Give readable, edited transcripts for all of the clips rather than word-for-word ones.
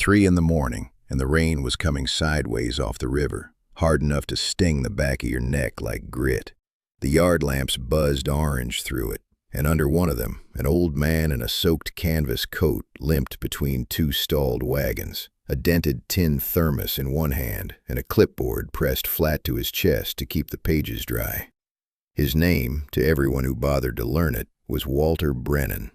3 in the morning, and the rain was coming sideways off the river, hard enough to sting the back of your neck like grit. The yard lamps buzzed orange through it, and under one of them, an old man in a soaked canvas coat limped between two stalled wagons, a dented tin thermos in one hand and a clipboard pressed flat to his chest to keep the pages dry. His name, to everyone who bothered to learn it, was Walter Brennan,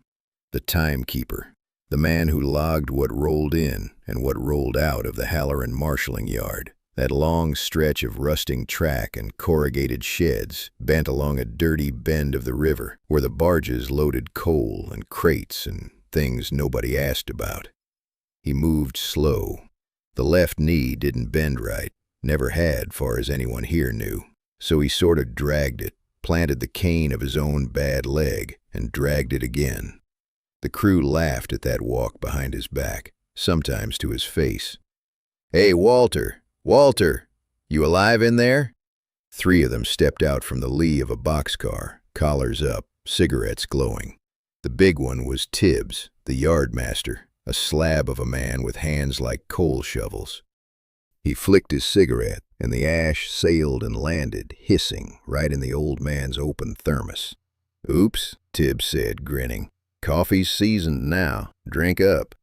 the Timekeeper, the man who logged what rolled in and what rolled out of the Halloran marshalling yard, that long stretch of rusting track and corrugated sheds bent along a dirty bend of the river where the barges loaded coal and crates and things nobody asked about. He moved slow. The left knee didn't bend right, never had far as anyone here knew, so he sort of dragged it, planted the cane of his own bad leg, and dragged it again. The crew laughed at that walk behind his back, sometimes to his face. "Hey, Walter! Walter! You alive in there?" 3 of them stepped out from the lee of a boxcar, collars up, cigarettes glowing. The big one was Tibbs, the yardmaster, a slab of a man with hands like coal shovels. He flicked his cigarette, and the ash sailed and landed, hissing, right in the old man's open thermos. "Oops," Tibbs said, grinning. "Coffee's seasoned now. Drink up."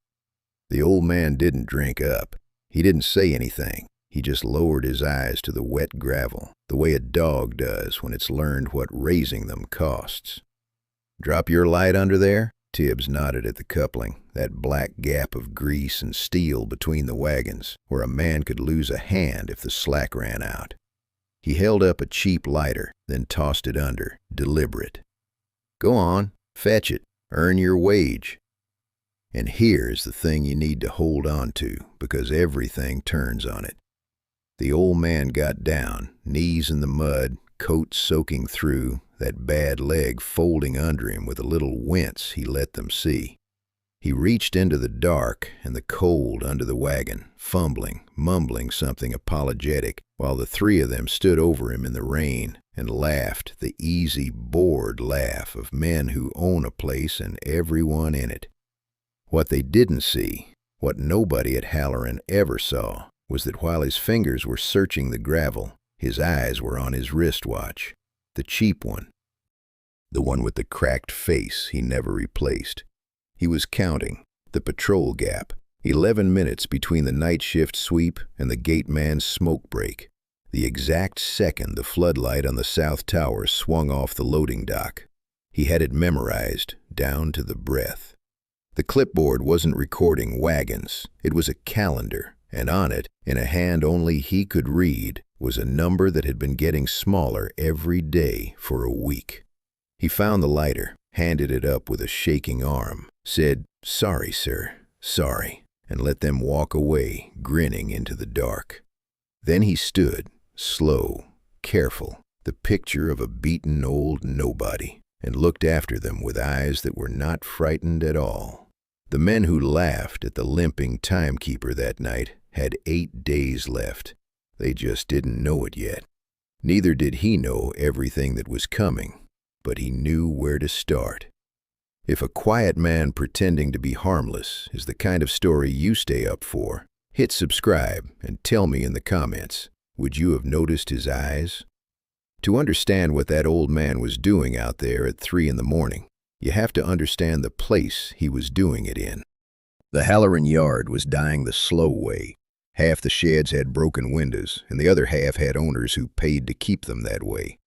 The old man didn't drink up. He didn't say anything. He just lowered his eyes to the wet gravel, the way a dog does when it's learned what raising them costs. "Drop your light under there?" Tibbs nodded at the coupling, that black gap of grease and steel between the wagons, where a man could lose a hand if the slack ran out. He held up a cheap lighter, then tossed it under, deliberate. "Go on, fetch it, earn your wage." And here's the thing you need to hold on to, because everything turns on it. The old man got down, knees in the mud, coat soaking through, that bad leg folding under him with a little wince he let them see. He reached into the dark and the cold under the wagon, fumbling, mumbling something apologetic, while the 3 of them stood over him in the rain and laughed the easy, bored laugh of men who own a place and everyone in it. What they didn't see, what nobody at Halloran ever saw, was that while his fingers were searching the gravel, his eyes were on his wristwatch, the cheap one, the one with the cracked face he never replaced. He was counting the patrol gap, 11 minutes between the night shift sweep and the gate man's smoke break, the exact second the floodlight on the south tower swung off the loading dock. He had it memorized, down to the breath. The clipboard wasn't recording wagons, it was a calendar, and on it, in a hand only he could read, was a number that had been getting smaller every day for a week. He found the lighter, handed it up with a shaking arm, said, "Sorry, sir, sorry," and let them walk away, grinning into the dark. Then he stood, slow, careful, the picture of a beaten old nobody, and looked after them with eyes that were not frightened at all. The men who laughed at the limping timekeeper that night had 8 days left. They just didn't know it yet. Neither did he know everything that was coming, but he knew where to start. If a quiet man pretending to be harmless is the kind of story you stay up for, hit subscribe and tell me in the comments, would you have noticed his eyes? To understand what that old man was doing out there at 3 in the morning, you have to understand the place he was doing it in. The Halloran yard was dying the slow way. Half the sheds had broken windows, and the other half had owners who paid to keep them that way.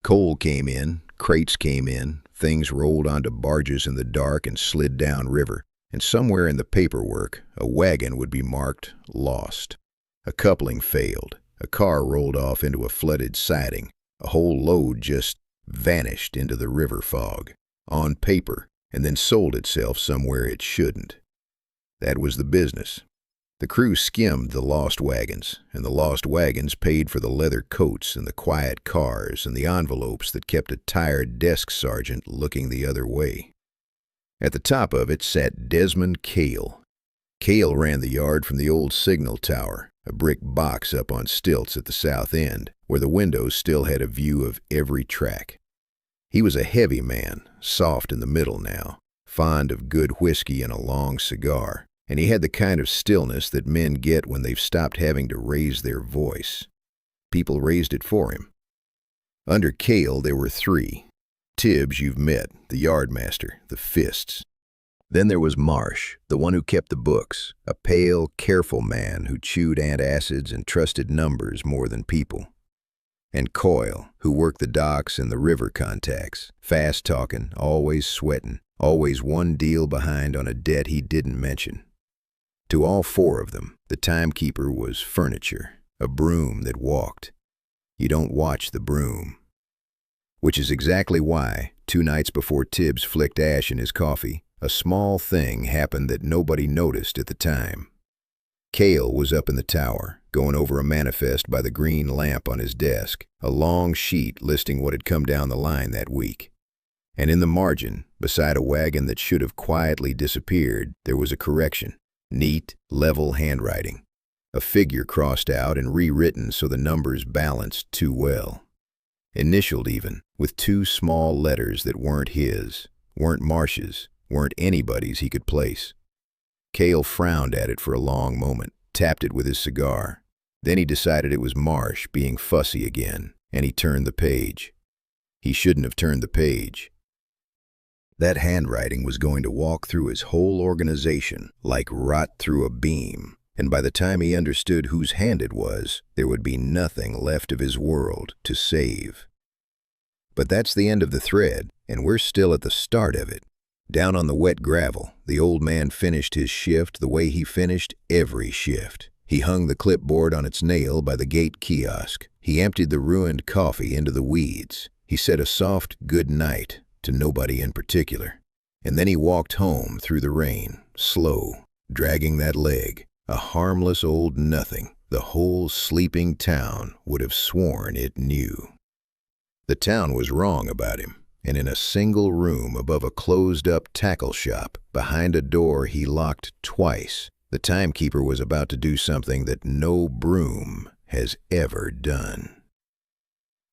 Coal came in, crates came in, things rolled onto barges in the dark and slid down river, and somewhere in the paperwork, a wagon would be marked lost. A coupling failed, a car rolled off into a flooded siding, a whole load just vanished into the river fog, on paper, and then sold itself somewhere it shouldn't. That was the business. The crew skimmed the lost wagons, and the lost wagons paid for the leather coats and the quiet cars and the envelopes that kept a tired desk sergeant looking the other way. At the top of it sat Desmond Cale. Cale ran the yard from the old signal tower, a brick box up on stilts at the south end, where the windows still had a view of every track. He was a heavy man, soft in the middle now, fond of good whiskey and a long cigar, and he had the kind of stillness that men get when they've stopped having to raise their voice. People raised it for him. Under Cale, there were three. Tibbs, you've met, the yardmaster, the fists. Then there was Marsh, the one who kept the books, a pale, careful man who chewed antacids and trusted numbers more than people. And Coyle, who worked the docks and the river contacts, fast-talking, always sweating, always one deal behind on a debt he didn't mention. To all four of them, the timekeeper was furniture, a broom that walked. You don't watch the broom. Which is exactly why, 2 nights before Tibbs flicked ash in his coffee, a small thing happened that nobody noticed at the time. Cale was up in the tower, going over a manifest by the green lamp on his desk, a long sheet listing what had come down the line that week. And in the margin, beside a wagon that should have quietly disappeared, there was a correction. Neat, level handwriting. A figure crossed out and rewritten so the numbers balanced too well. Initialed even, with 2 small letters that weren't his, weren't Marsh's, weren't anybody's he could place. Cale frowned at it for a long moment, tapped it with his cigar. Then he decided it was Marsh being fussy again, and he turned the page. He shouldn't have turned the page. That handwriting was going to walk through his whole organization like rot through a beam, and by the time he understood whose hand it was, there would be nothing left of his world to save. But that's the end of the thread, and we're still at the start of it. Down on the wet gravel, the old man finished his shift the way he finished every shift. He hung the clipboard on its nail by the gate kiosk. He emptied the ruined coffee into the weeds. He said a soft good night to nobody in particular. And then he walked home through the rain, slow, dragging that leg, a harmless old nothing the whole sleeping town would have sworn it knew. The town was wrong about him. And in a single room above a closed-up tackle shop, behind a door he locked twice, the timekeeper was about to do something that no broom has ever done.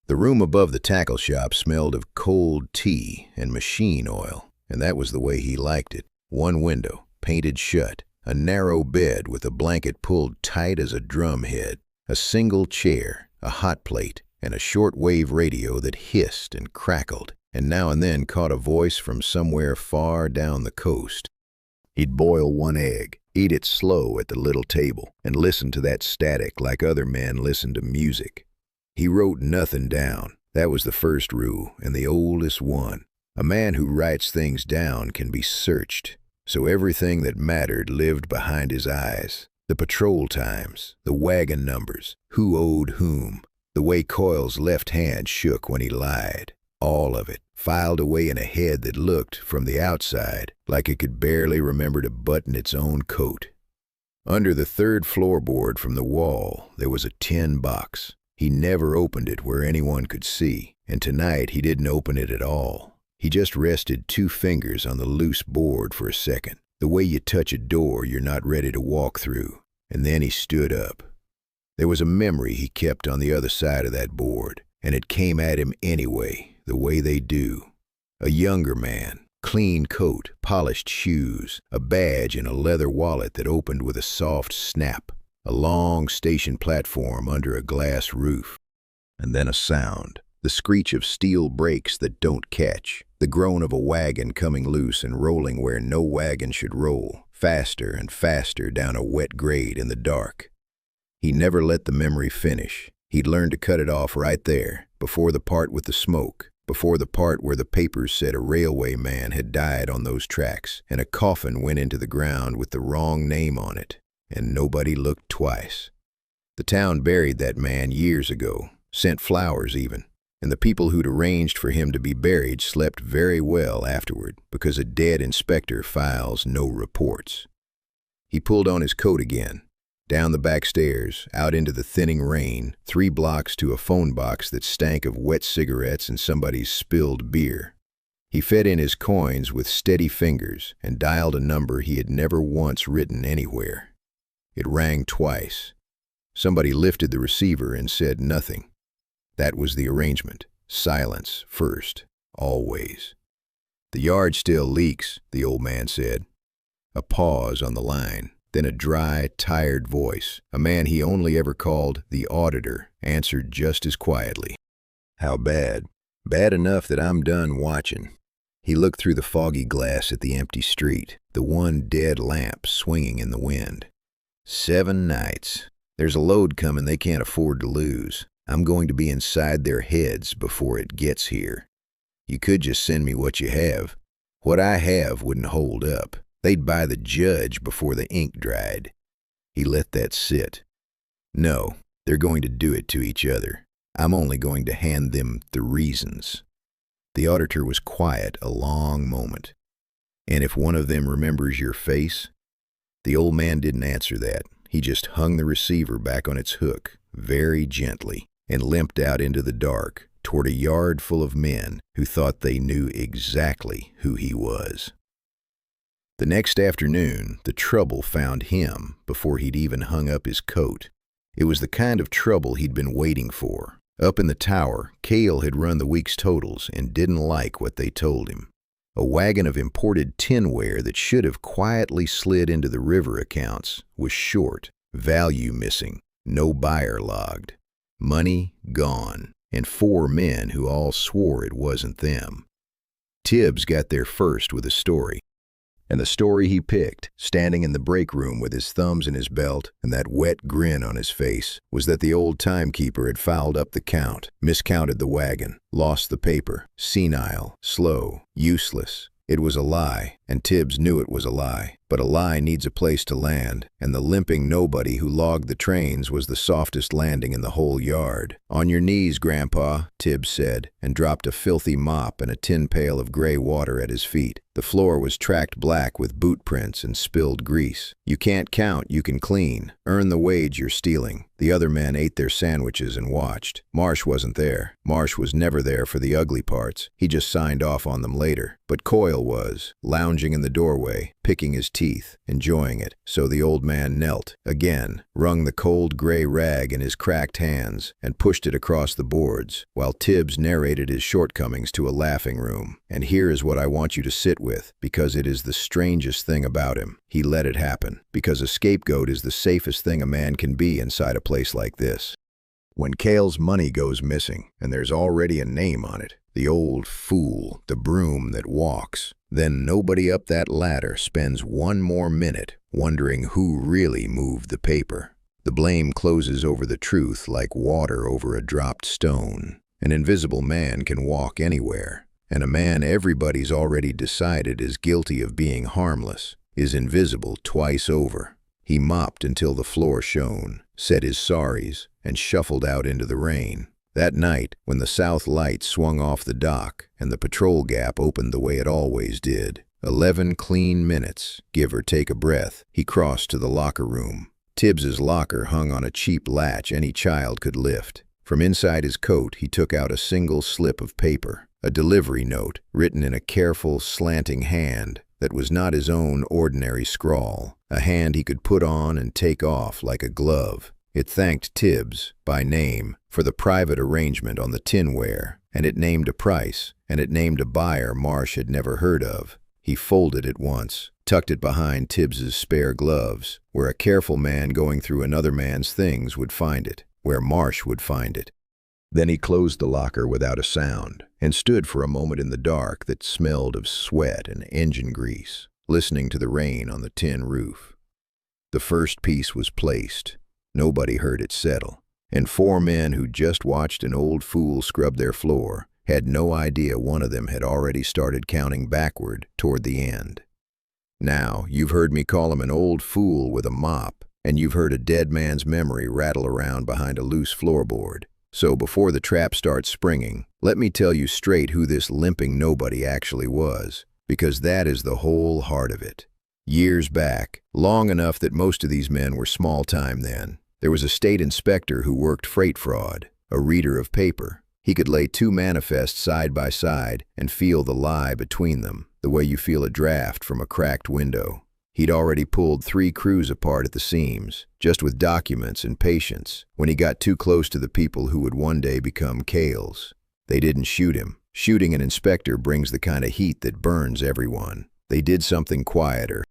The room above the tackle shop smelled of cold tea and machine oil, and that was the way he liked it. One window, painted shut, a narrow bed with a blanket pulled tight as a drum head, a single chair, a hot plate, and a short-wave radio that hissed and crackled, and now and then caught a voice from somewhere far down the coast. He'd boil 1 egg, eat it slow at the little table, and listen to that static like other men listen to music. He wrote nothing down. That was the first rule, and the oldest one. A man who writes things down can be searched, so everything that mattered lived behind his eyes. The patrol times, the wagon numbers, who owed whom, the way Coyle's left hand shook when he lied. All of it, filed away in a head that looked, from the outside, like it could barely remember to button its own coat. Under the 3rd floorboard from the wall, there was a tin box. He never opened it where anyone could see, and tonight he didn't open it at all. He just rested 2 fingers on the loose board for a second, the way you touch a door you're not ready to walk through, and then he stood up. There was a memory he kept on the other side of that board, and it came at him anyway, the way they do. A younger man, clean coat, polished shoes, a badge in a leather wallet that opened with a soft snap, a long station platform under a glass roof. And then a sound, the screech of steel brakes that don't catch, the groan of a wagon coming loose and rolling where no wagon should roll, faster and faster down a wet grade in the dark. He never let the memory finish. He'd learned to cut it off right there, before the part with the smoke, before the part where the papers said a railway man had died on those tracks, and a coffin went into the ground with the wrong name on it, and nobody looked twice. The town buried that man years ago, sent flowers even, and the people who'd arranged for him to be buried slept very well afterward, because a dead inspector files no reports. He pulled on his coat again, down the back stairs, out into the thinning rain, 3 blocks to a phone box that stank of wet cigarettes and somebody's spilled beer. He fed in his coins with steady fingers and dialed a number he had never once written anywhere. It rang twice. Somebody lifted the receiver and said nothing. That was the arrangement. Silence first, always. "The yard still leaks," the old man said. A pause on the line. Then a dry, tired voice, a man he only ever called the auditor, answered just as quietly. "How bad?" "Bad enough that I'm done watching." He looked through the foggy glass at the empty street, the one dead lamp swinging in the wind. 7 nights. There's a load coming they can't afford to lose. I'm going to be inside their heads before it gets here. You could just send me what you have. What I have wouldn't hold up. They'd buy the judge before the ink dried." He let that sit. "No, they're going to do it to each other. I'm only going to hand them the reasons." The auditor was quiet a long moment. "And if one of them remembers your face?" The old man didn't answer that. He just hung the receiver back on its hook, very gently, and limped out into the dark, toward a yard full of men who thought they knew exactly who he was. The next afternoon, the trouble found him before he'd even hung up his coat. It was the kind of trouble he'd been waiting for. Up in the tower, Cale had run the week's totals and didn't like what they told him. A wagon of imported tinware that should have quietly slid into the river accounts was short, value missing, no buyer logged. Money gone, and 4 men who all swore it wasn't them. Tibbs got there first with a story. And the story he picked, standing in the break room with his thumbs in his belt and that wet grin on his face, was that the old timekeeper had fouled up the count, miscounted the wagon, lost the paper, senile, slow, useless. It was a lie, and Tibbs knew it was a lie. But a lie needs a place to land, and the limping nobody who logged the trains was the softest landing in the whole yard. "On your knees, Grandpa," Tibbs said, and dropped a filthy mop and a tin pail of gray water at his feet. The floor was tracked black with boot prints and spilled grease. "You can't count, you can clean. Earn the wage you're stealing." The other men ate their sandwiches and watched. Marsh wasn't there. Marsh was never there for the ugly parts. He just signed off on them later. But Coyle was, lounging in the doorway, picking his teeth, enjoying it. So the old man knelt, again, wrung the cold gray rag in his cracked hands, and pushed it across the boards, while Tibbs narrated his shortcomings to a laughing room. "And here is what I want you to sit with, because it is the strangest thing about him. He let it happen, because a scapegoat is the safest thing a man can be inside a place like this. When Cale's money goes missing, and there's already a name on it, the old fool, the broom that walks, then nobody up that ladder spends 1 more minute wondering who really moved the paper. The blame closes over the truth like water over a dropped stone. An invisible man can walk anywhere, and a man everybody's already decided is guilty of being harmless is invisible twice over." He mopped until the floor shone, said his sorries, and shuffled out into the rain. That night, when the south light swung off the dock and the patrol gap opened the way it always did, 11 clean minutes, give or take a breath, he crossed to the locker room. Tibbs's locker hung on a cheap latch any child could lift. From inside his coat, he took out a single slip of paper, a delivery note written in a careful, slanting hand that was not his own ordinary scrawl, a hand he could put on and take off like a glove. It thanked Tibbs, by name, for the private arrangement on the tinware, and it named a price, and it named a buyer Marsh had never heard of. He folded it once, tucked it behind Tibbs's spare gloves, where a careful man going through another man's things would find it, where Marsh would find it. Then he closed the locker without a sound, and stood for a moment in the dark that smelled of sweat and engine grease, listening to the rain on the tin roof. The first piece was placed. Nobody heard it settle, and 4 men who just watched an old fool scrub their floor had no idea one of them had already started counting backward toward the end. Now, you've heard me call him an old fool with a mop, and you've heard a dead man's memory rattle around behind a loose floorboard. So before the trap starts springing, let me tell you straight who this limping nobody actually was, because that is the whole heart of it. Years back, long enough that most of these men were small time then, there was a state inspector who worked freight fraud, a reader of paper. He could lay 2 manifests side by side and feel the lie between them, the way you feel a draft from a cracked window. He'd already pulled 3 crews apart at the seams, just with documents and patience, when he got too close to the people who would one day become Cales. They didn't shoot him. Shooting an inspector brings the kind of heat that burns everyone. They did something quieter.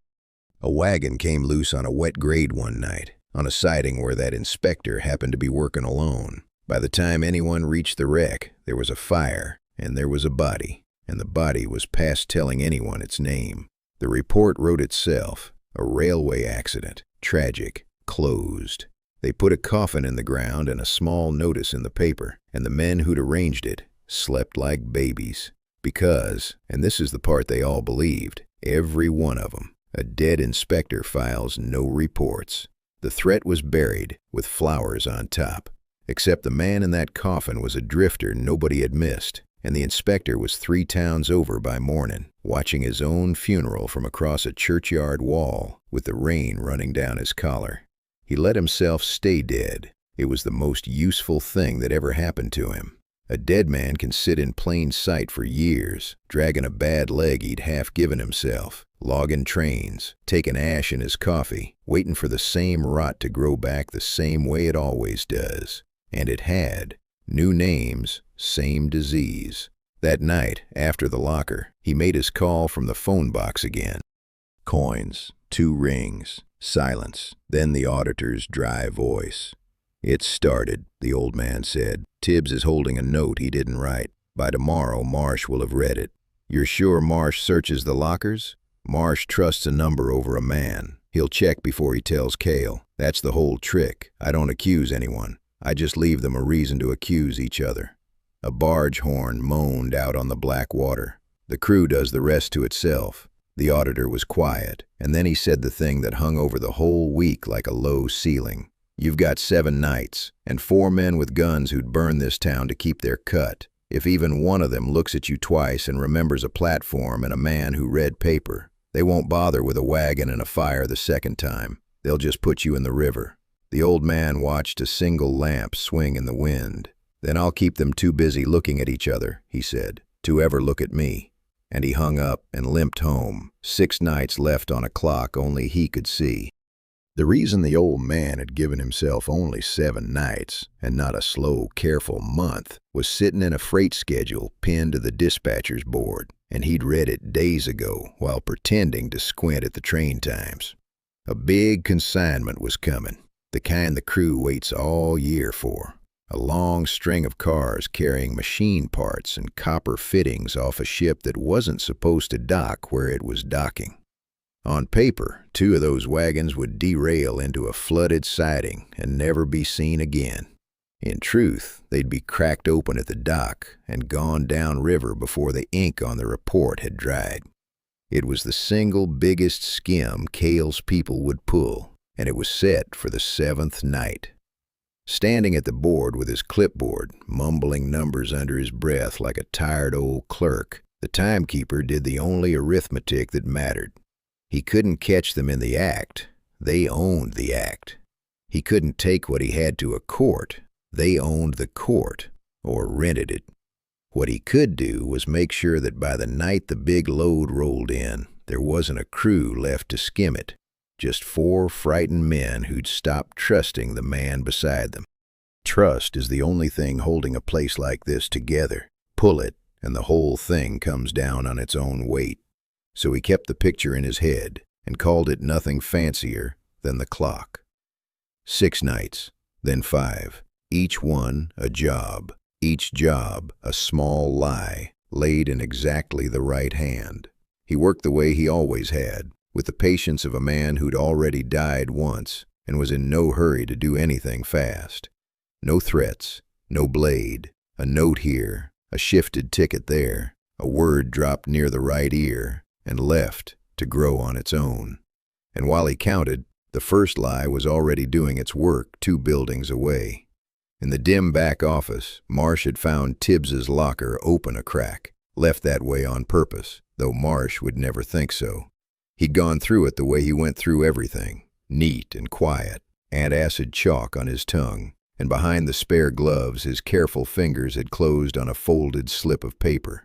A wagon came loose on a wet grade one night, on a siding where that inspector happened to be working alone. By the time anyone reached the wreck, there was a fire, and there was a body, and the body was past telling anyone its name. The report wrote itself, a railway accident, tragic, closed. They put a coffin in the ground and a small notice in the paper, and the men who'd arranged it slept like babies. Because, and this is the part they all believed, every one of them, a dead inspector files no reports. The threat was buried, with flowers on top. Except the man in that coffin was a drifter nobody had missed, and the inspector was 3 towns over by morning, watching his own funeral from across a churchyard wall, with the rain running down his collar. He let himself stay dead. It was the most useful thing that ever happened to him. A dead man can sit in plain sight for years, dragging a bad leg he'd half given himself, logging trains, taking ash in his coffee, waiting for the same rot to grow back the same way it always does. And it had. New names, same disease. That night, after the locker, he made his call from the phone box again. Coins, 2 rings, silence, then the auditor's dry voice. "It's started," the old man said. "Tibbs is holding a note he didn't write. By tomorrow, Marsh will have read it." "You're sure Marsh searches the lockers?" "Marsh trusts a number over a man. He'll check before he tells Cale. That's the whole trick. I don't accuse anyone. I just leave them a reason to accuse each other." A barge horn moaned out on the black water. "The crew does the rest to itself." The auditor was quiet, and then he said the thing that hung over the whole week like a low ceiling. "You've got 7 nights, and 4 men with guns who'd burn this town to keep their cut. If even one of them looks at you twice and remembers a platform and a man who read paper, they won't bother with a wagon and a fire the second time. They'll just put you in the river." The old man watched a single lamp swing in the wind. "Then I'll keep them too busy looking at each other," he said, "to ever look at me." And he hung up and limped home, 6 nights left on a clock only he could see. The reason the old man had given himself only 7 nights, and not a slow, careful month, was sitting in a freight schedule pinned to the dispatcher's board, and he'd read it days ago while pretending to squint at the train times. A big consignment was coming, the kind the crew waits all year for. A long string of cars carrying machine parts and copper fittings off a ship that wasn't supposed to dock where it was docking. On paper, 2 of those wagons would derail into a flooded siding and never be seen again. In truth, they'd be cracked open at the dock and gone downriver before the ink on the report had dried. It was the single biggest skim Cale's people would pull, and it was set for the 7th night. Standing at the board with his clipboard, mumbling numbers under his breath like a tired old clerk, the timekeeper did the only arithmetic that mattered. He couldn't catch them in the act. They owned the act. He couldn't take what he had to a court. They owned the court, or rented it. What he could do was make sure that by the night the big load rolled in, there wasn't a crew left to skim it. Just 4 frightened men who'd stopped trusting the man beside them. Trust is the only thing holding a place like this together. Pull it, and the whole thing comes down on its own weight. So he kept the picture in his head and called it nothing fancier than the clock. 6 nights, then 5, each one a job, each job a small lie laid in exactly the right hand. He worked the way he always had, with the patience of a man who'd already died once and was in no hurry to do anything fast. No threats, no blade, a note here, a shifted ticket there, a word dropped near the right ear and left to grow on its own. And while he counted, the first lie was already doing its work 2 buildings away. In the dim back office, Marsh had found Tibbs's locker open a crack, left that way on purpose, though Marsh would never think so. He'd gone through it the way he went through everything, neat and quiet, antacid chalk on his tongue, and behind the spare gloves his careful fingers had closed on a folded slip of paper.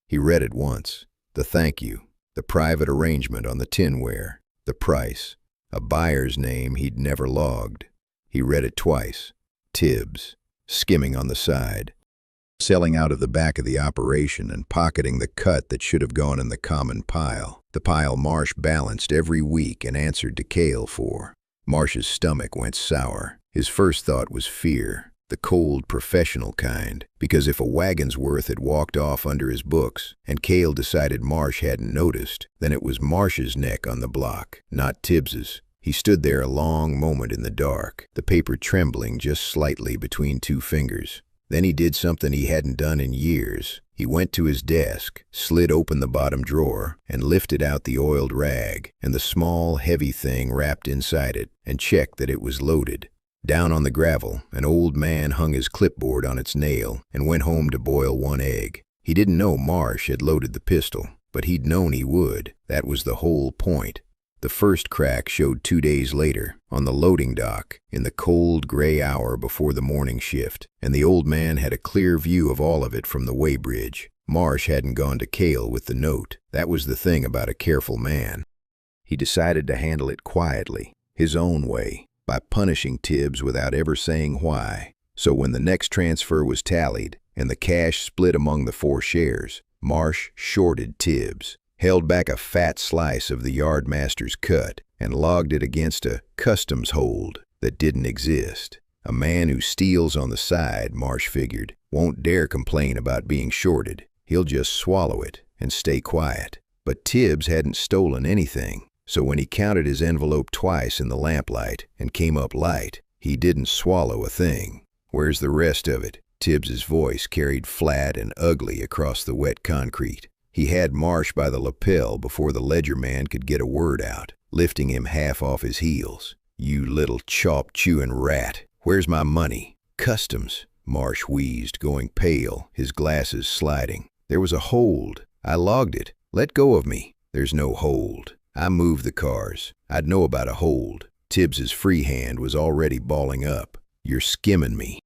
He read it once, the thank you, the private arrangement on the tinware, the price, a buyer's name he'd never logged. He read it twice, Tibbs, skimming on the side, selling out of the back of the operation and pocketing the cut that should have gone in the common pile. The pile Marsh balanced every week and answered to Cale for. Marsh's stomach went sour. His first thought was fear, the cold professional kind, because if a wagon's worth had walked off under his books, and Cale decided Marsh hadn't noticed, then it was Marsh's neck on the block, not Tibbs's. He stood there a long moment in the dark, the paper trembling just slightly between two fingers. Then he did something he hadn't done in years. He went to his desk, slid open the bottom drawer, and lifted out the oiled rag and the small, heavy thing wrapped inside it, and checked that it was loaded. Down on the gravel, an old man hung his clipboard on its nail and went home to boil one egg. He didn't know Marsh had loaded the pistol, but he'd known he would. That was the whole point. The first crack showed 2 days later, on the loading dock, in the cold gray hour before the morning shift, and the old man had a clear view of all of it from the weighbridge. Marsh hadn't gone to Cale with the note. That was the thing about a careful man. He decided to handle it quietly, his own way, by punishing Tibbs without ever saying why. So when the next transfer was tallied, and the cash split among the 4 shares, Marsh shorted Tibbs, held back a fat slice of the yardmaster's cut, and logged it against a customs hold that didn't exist. A man who steals on the side, Marsh figured, won't dare complain about being shorted. He'll just swallow it and stay quiet. But Tibbs hadn't stolen anything, so when he counted his envelope twice in the lamplight and came up light, he didn't swallow a thing. "Where's the rest of it?" Tibbs's voice carried flat and ugly across the wet concrete. He had Marsh by the lapel before the ledger man could get a word out, lifting him half off his heels. "You little chop-chewing rat, where's my money?" "Customs," Marsh wheezed, going pale, his glasses sliding. "There was a hold. I logged it. Let go of me." "There's no hold. I moved the cars. I'd know about a hold." Tibbs's free hand was already balling up. "You're skimming me.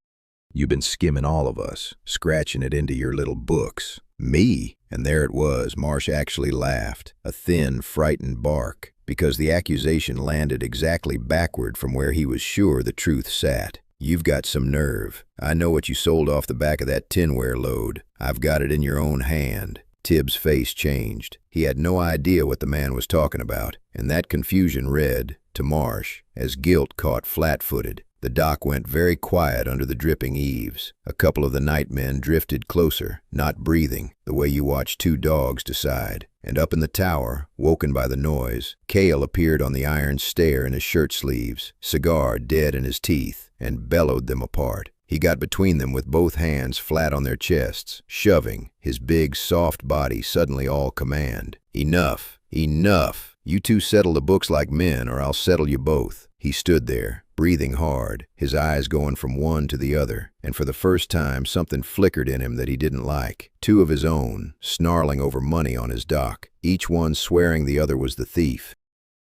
You've been skimming all of us, scratching it into your little books." "Me?" And there it was. Marsh actually laughed, a thin, frightened bark, because the accusation landed exactly backward from where he was sure the truth sat. "You've got some nerve. I know what you sold off the back of that tinware load. I've got it in your own hand." Tibbs' face changed. He had no idea what the man was talking about, and that confusion read, to Marsh, as guilt caught flat-footed. The dock went very quiet under the dripping eaves. A couple of the nightmen drifted closer, not breathing, the way you watch 2 dogs decide. And up in the tower, woken by the noise, Cale appeared on the iron stair in his shirt sleeves, cigar dead in his teeth, and bellowed them apart. He got between them with both hands flat on their chests, shoving, his big, soft body suddenly all command. "Enough! Enough! You 2 settle the books like men, or I'll settle you both." He stood there, breathing hard, his eyes going from one to the other, and for the first time something flickered in him that he didn't like. 2 of his own, snarling over money on his dock, each one swearing the other was the thief.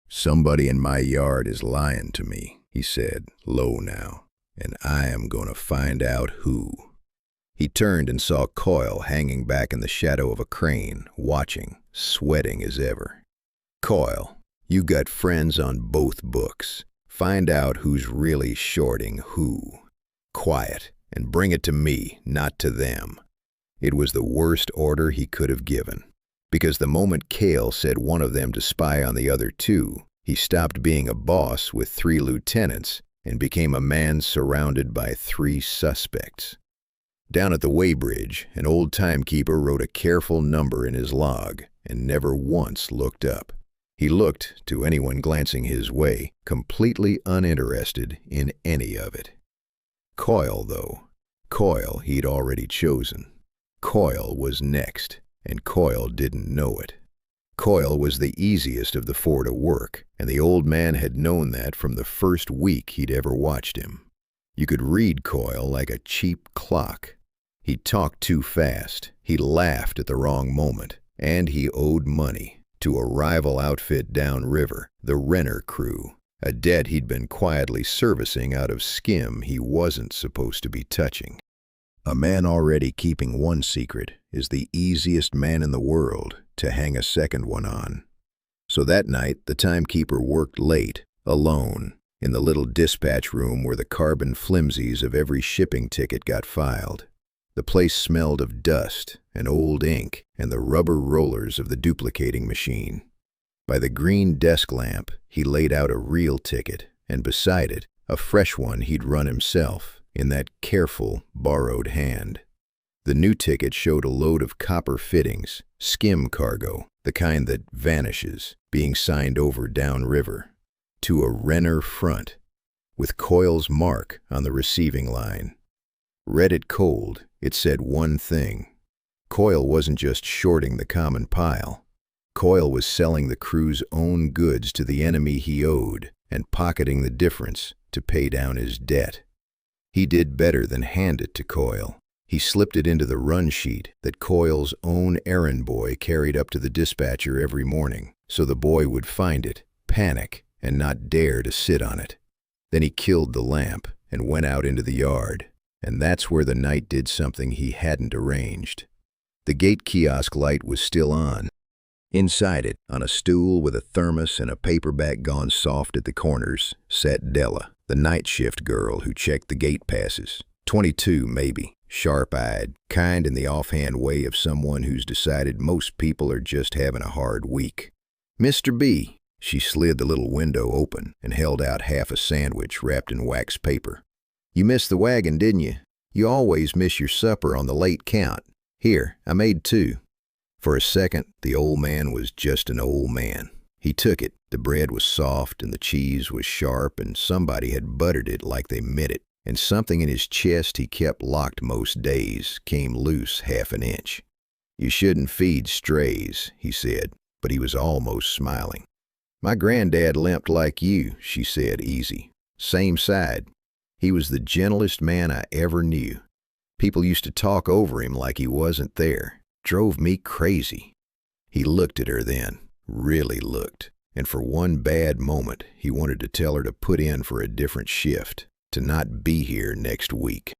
"Somebody in my yard is lying to me," he said, low now, "and I am going to find out who." He turned and saw Coyle hanging back in the shadow of a crane, watching, sweating as ever. "Coyle, you got friends on both books. Find out who's really shorting who. Quiet, and bring it to me, not to them." It was the worst order he could have given, because the moment Cale said one of them to spy on the other 2, he stopped being a boss with 3 lieutenants and became a man surrounded by 3 suspects. Down at the weighbridge, an old timekeeper wrote a careful number in his log and never once looked up. He looked, to anyone glancing his way, completely uninterested in any of it. Coyle, though. Coyle he'd already chosen. Coyle was next, and Coyle didn't know it. Coyle was the easiest of the 4 to work, and the old man had known that from the first week he'd ever watched him. You could read Coyle like a cheap clock. He talked too fast, he laughed at the wrong moment, and he owed money to a rival outfit downriver, the Renner crew, a debt he'd been quietly servicing out of skim he wasn't supposed to be touching. A man already keeping one secret is the easiest man in the world to hang a second one on. So that night, the timekeeper worked late, alone, in the little dispatch room where the carbon flimsies of every shipping ticket got filed. The place smelled of dust and old ink and the rubber rollers of the duplicating machine. By the green desk lamp, he laid out a real ticket, and beside it, a fresh one he'd run himself, in that careful, borrowed hand. The new ticket showed a load of copper fittings, skim cargo, the kind that vanishes, being signed over downriver, to a Renner front, with Coyle's mark on the receiving line. Read it cold, it said one thing. Coyle wasn't just shorting the common pile. Coyle was selling the crew's own goods to the enemy he owed and pocketing the difference to pay down his debt. He did better than hand it to Coyle. He slipped it into the run sheet that Coyle's own errand boy carried up to the dispatcher every morning, so the boy would find it, panic, and not dare to sit on it. Then he killed the lamp and went out into the yard, and that's where the night did something he hadn't arranged. The gate kiosk light was still on. Inside it, on a stool with a thermos and a paperback gone soft at the corners, sat Della, the night shift girl who checked the gate passes. 22, maybe, sharp-eyed, kind in the offhand way of someone who's decided most people are just having a hard week. "Mr. B." She slid the little window open and held out half a sandwich wrapped in wax paper. "You missed the wagon, didn't you? You always miss your supper on the late count. Here, I made 2. For a second, the old man was just an old man. He took it. The bread was soft and the cheese was sharp and somebody had buttered it like they meant it. And something in his chest he kept locked most days came loose half an inch. "You shouldn't feed strays," he said, but he was almost smiling. "My granddad limped like you," she said, easy. "Same side. He was the gentlest man I ever knew. People used to talk over him like he wasn't there. Drove me crazy." He looked at her then, really looked, and for one bad moment he wanted to tell her to put in for a different shift, to not be here next week.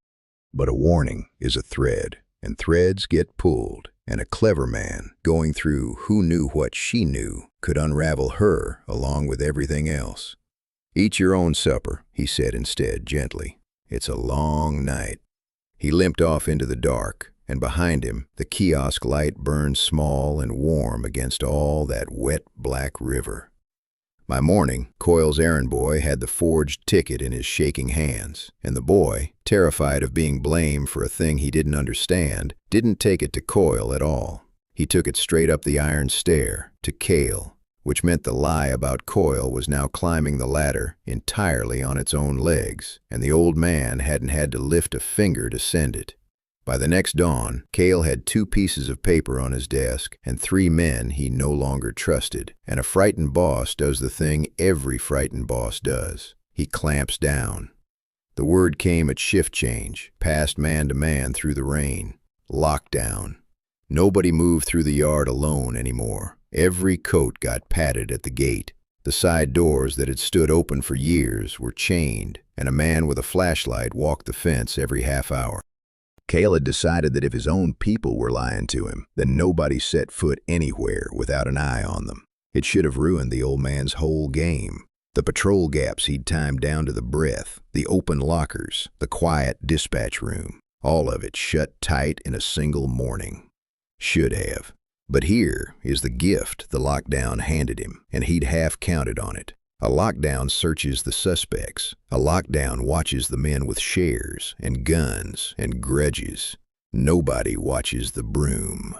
But a warning is a thread, and threads get pulled, and a clever man, going through who knew what she knew, could unravel her along with everything else. "Eat your own supper," he said instead, gently. "It's a long night." He limped off into the dark, and behind him, the kiosk light burned small and warm against all that wet black river. By morning, Coyle's errand boy had the forged ticket in his shaking hands, and the boy, terrified of being blamed for a thing he didn't understand, didn't take it to Coyle at all. He took it straight up the iron stair, to Cale, which meant the lie about Coyle was now climbing the ladder entirely on its own legs, and the old man hadn't had to lift a finger to send it. By the next dawn, Cale had 2 pieces of paper on his desk and 3 men he no longer trusted, and a frightened boss does the thing every frightened boss does. He clamps down. The word came at shift change, passed man to man through the rain. Lockdown. Nobody moved through the yard alone anymore. Every coat got patted at the gate. The side doors that had stood open for years were chained, and a man with a flashlight walked the fence every half hour. Cale had decided that if his own people were lying to him, then nobody set foot anywhere without an eye on them. It should have ruined the old man's whole game. The patrol gaps he'd timed down to the breath, the open lockers, the quiet dispatch room, all of it shut tight in a single morning. Should have. But here is the gift the lockdown handed him, and he'd half counted on it. A lockdown searches the suspects. A lockdown watches the men with shares and guns and grudges. Nobody watches the broom.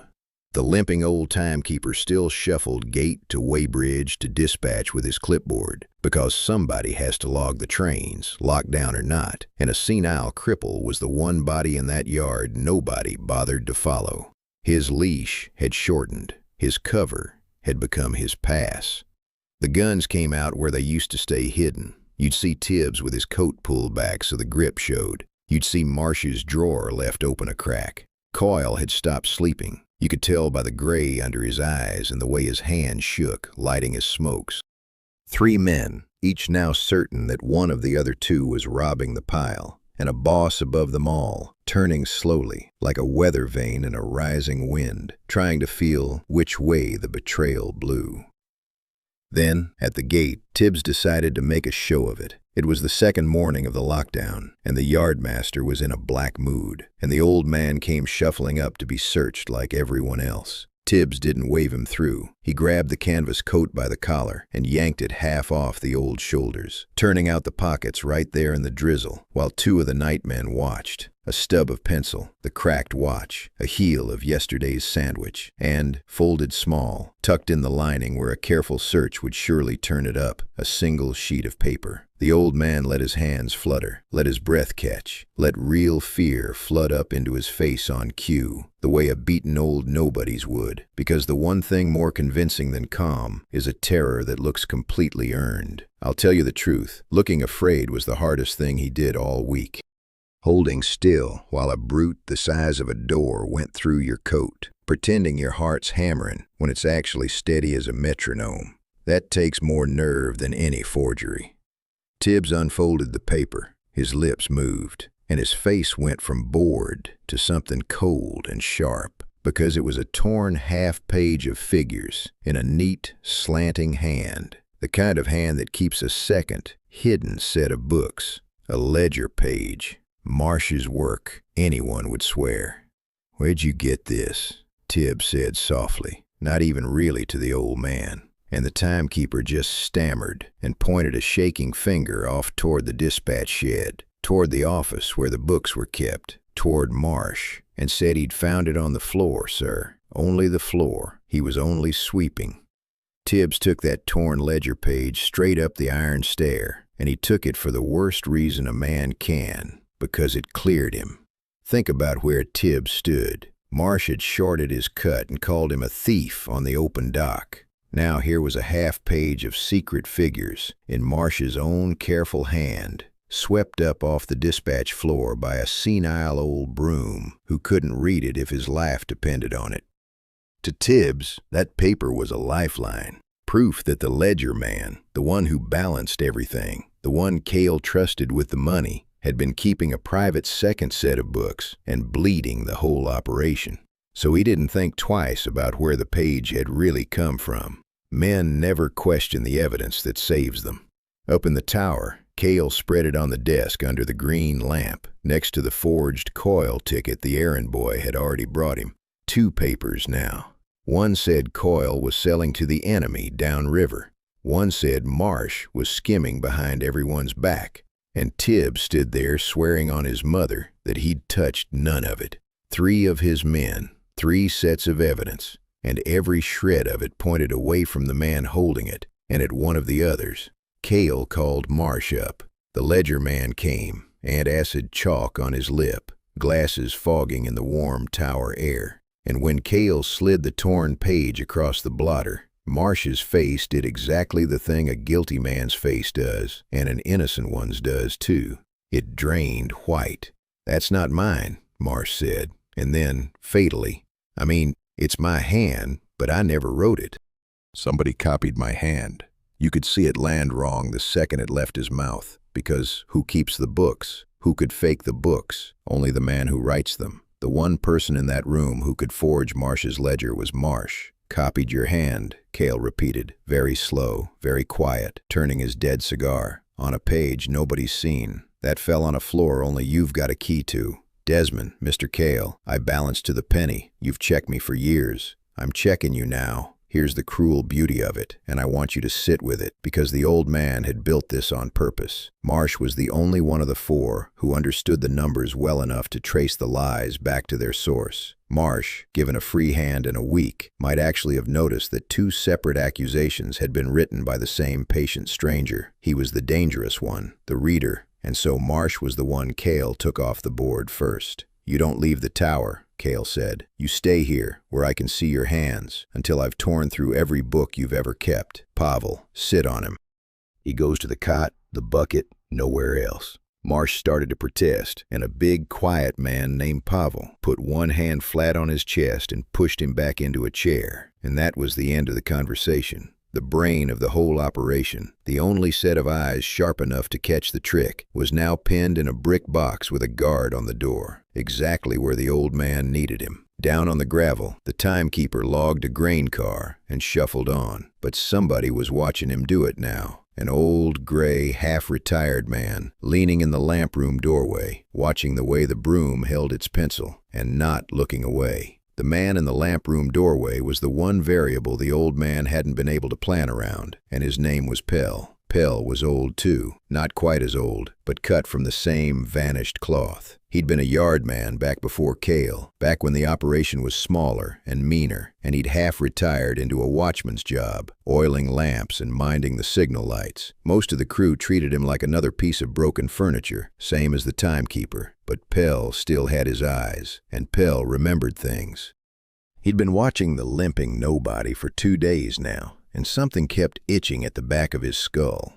The limping old timekeeper still shuffled gate to weighbridge to dispatch with his clipboard, because somebody has to log the trains, lockdown or not, and a senile cripple was the one body in that yard nobody bothered to follow. His leash had shortened. His cover had become his pass. The guns came out where they used to stay hidden. You'd see Tibbs with his coat pulled back so the grip showed. You'd see Marsh's drawer left open a crack. Coyle had stopped sleeping. You could tell by the gray under his eyes and the way his hand shook, lighting his smokes. 3 men, each now certain that one of the other 2 was robbing the pile, and a boss above them all, turning slowly, like a weather vane in a rising wind, trying to feel which way the betrayal blew. Then, at the gate, Tibbs decided to make a show of it. It was the second morning of the lockdown, and the yardmaster was in a black mood, and the old man came shuffling up to be searched like everyone else. Tibbs didn't wave him through. He grabbed the canvas coat by the collar and yanked it half off the old shoulders, turning out the pockets right there in the drizzle, while two of the nightmen watched. A stub of pencil, the cracked watch, a heel of yesterday's sandwich, and, folded small, tucked in the lining where a careful search would surely turn it up, a single sheet of paper. The old man let his hands flutter, let his breath catch, let real fear flood up into his face on cue, the way a beaten old nobody's would, because the one thing more convincing than calm is a terror that looks completely earned. I'll tell you the truth, looking afraid was the hardest thing he did all week. Holding still while a brute the size of a door went through your coat, pretending your heart's hammering when it's actually steady as a metronome. That takes more nerve than any forgery. Tibbs unfolded the paper, his lips moved, and his face went from bored to something cold and sharp, because it was a torn half-page of figures in a neat, slanting hand, the kind of hand that keeps a second, hidden set of books, a ledger page. Marsh's work, anyone would swear. "Where'd you get this?" Tibbs said softly, not even really to the old man. And the timekeeper just stammered and pointed a shaking finger off toward the dispatch shed, toward the office where the books were kept, toward Marsh, and said he'd found it on the floor, sir. Only the floor. He was only sweeping. Tibbs took that torn ledger page straight up the iron stair, and he took it for the worst reason a man can. Because it cleared him. Think about where Tibbs stood. Marsh had shorted his cut and called him a thief on the open dock. Now here was a half-page of secret figures in Marsh's own careful hand, swept up off the dispatch floor by a senile old broom who couldn't read it if his life depended on it. To Tibbs, that paper was a lifeline. Proof that the ledger man, the one who balanced everything, the one Cale trusted with the money, had been keeping a private second set of books and bleeding the whole operation. So he didn't think twice about where the page had really come from. Men never question the evidence that saves them. Up in the tower, Cale spread it on the desk under the green lamp, next to the forged Coyle ticket the errand boy had already brought him. 2 papers now. One said Coyle was selling to the enemy downriver. One said Marsh was skimming behind everyone's back. And Tibbs stood there swearing on his mother that he'd touched none of it. 3 of his men, 3 sets of evidence, and every shred of it pointed away from the man holding it and at one of the others. Cale called Marsh up. The ledger man came, antacid chalk on his lip, glasses fogging in the warm tower air. And when Cale slid the torn page across the blotter, Marsh's face did exactly the thing a guilty man's face does, and an innocent one's does too. It drained white. "That's not mine," Marsh said, and then, fatally, "I mean, it's my hand, but I never wrote it. Somebody copied my hand." You could see it land wrong the second it left his mouth, because who keeps the books? Who could fake the books? Only the man who writes them. The one person in that room who could forge Marsh's ledger was Marsh. "Copied your hand," Cale repeated, very slow, very quiet, turning his dead cigar. "On a page nobody's seen. That fell on a floor only you've got a key to. Desmond, Mr. Cale, I balanced to the penny. You've checked me for years. I'm checking you now. Here's the cruel beauty of it, and I want you to sit with it, because the old man had built this on purpose." Marsh was the only one of the 4 who understood the numbers well enough to trace the lies back to their source. Marsh, given a free hand and a week, might actually have noticed that 2 separate accusations had been written by the same patient stranger. He was the dangerous one, the reader, and so Marsh was the one Cale took off the board first. "You don't leave the tower," Cale said. "You stay here, where I can see your hands, until I've torn through every book you've ever kept. Pavel, sit on him." He goes to the cot, the bucket, nowhere else. Marsh started to protest, and a big, quiet man named Pavel put one hand flat on his chest and pushed him back into a chair. And that was the end of the conversation. The brain of the whole operation, the only set of eyes sharp enough to catch the trick, was now pinned in a brick box with a guard on the door, exactly where the old man needed him. Down on the gravel, the timekeeper logged a grain car and shuffled on, but somebody was watching him do it now. An old, gray, half-retired man, leaning in the lamp room doorway, watching the way the broom held its pencil, and not looking away. The man in the lamp room doorway was the one variable the old man hadn't been able to plan around, and his name was Pell. Pell was old too, not quite as old, but cut from the same vanished cloth. He'd been a yard man back before Cale, back when the operation was smaller and meaner, and he'd half-retired into a watchman's job, oiling lamps and minding the signal lights. Most of the crew treated him like another piece of broken furniture, same as the timekeeper, but Pell still had his eyes, and Pell remembered things. He'd been watching the limping nobody for 2 days now, and something kept itching at the back of his skull.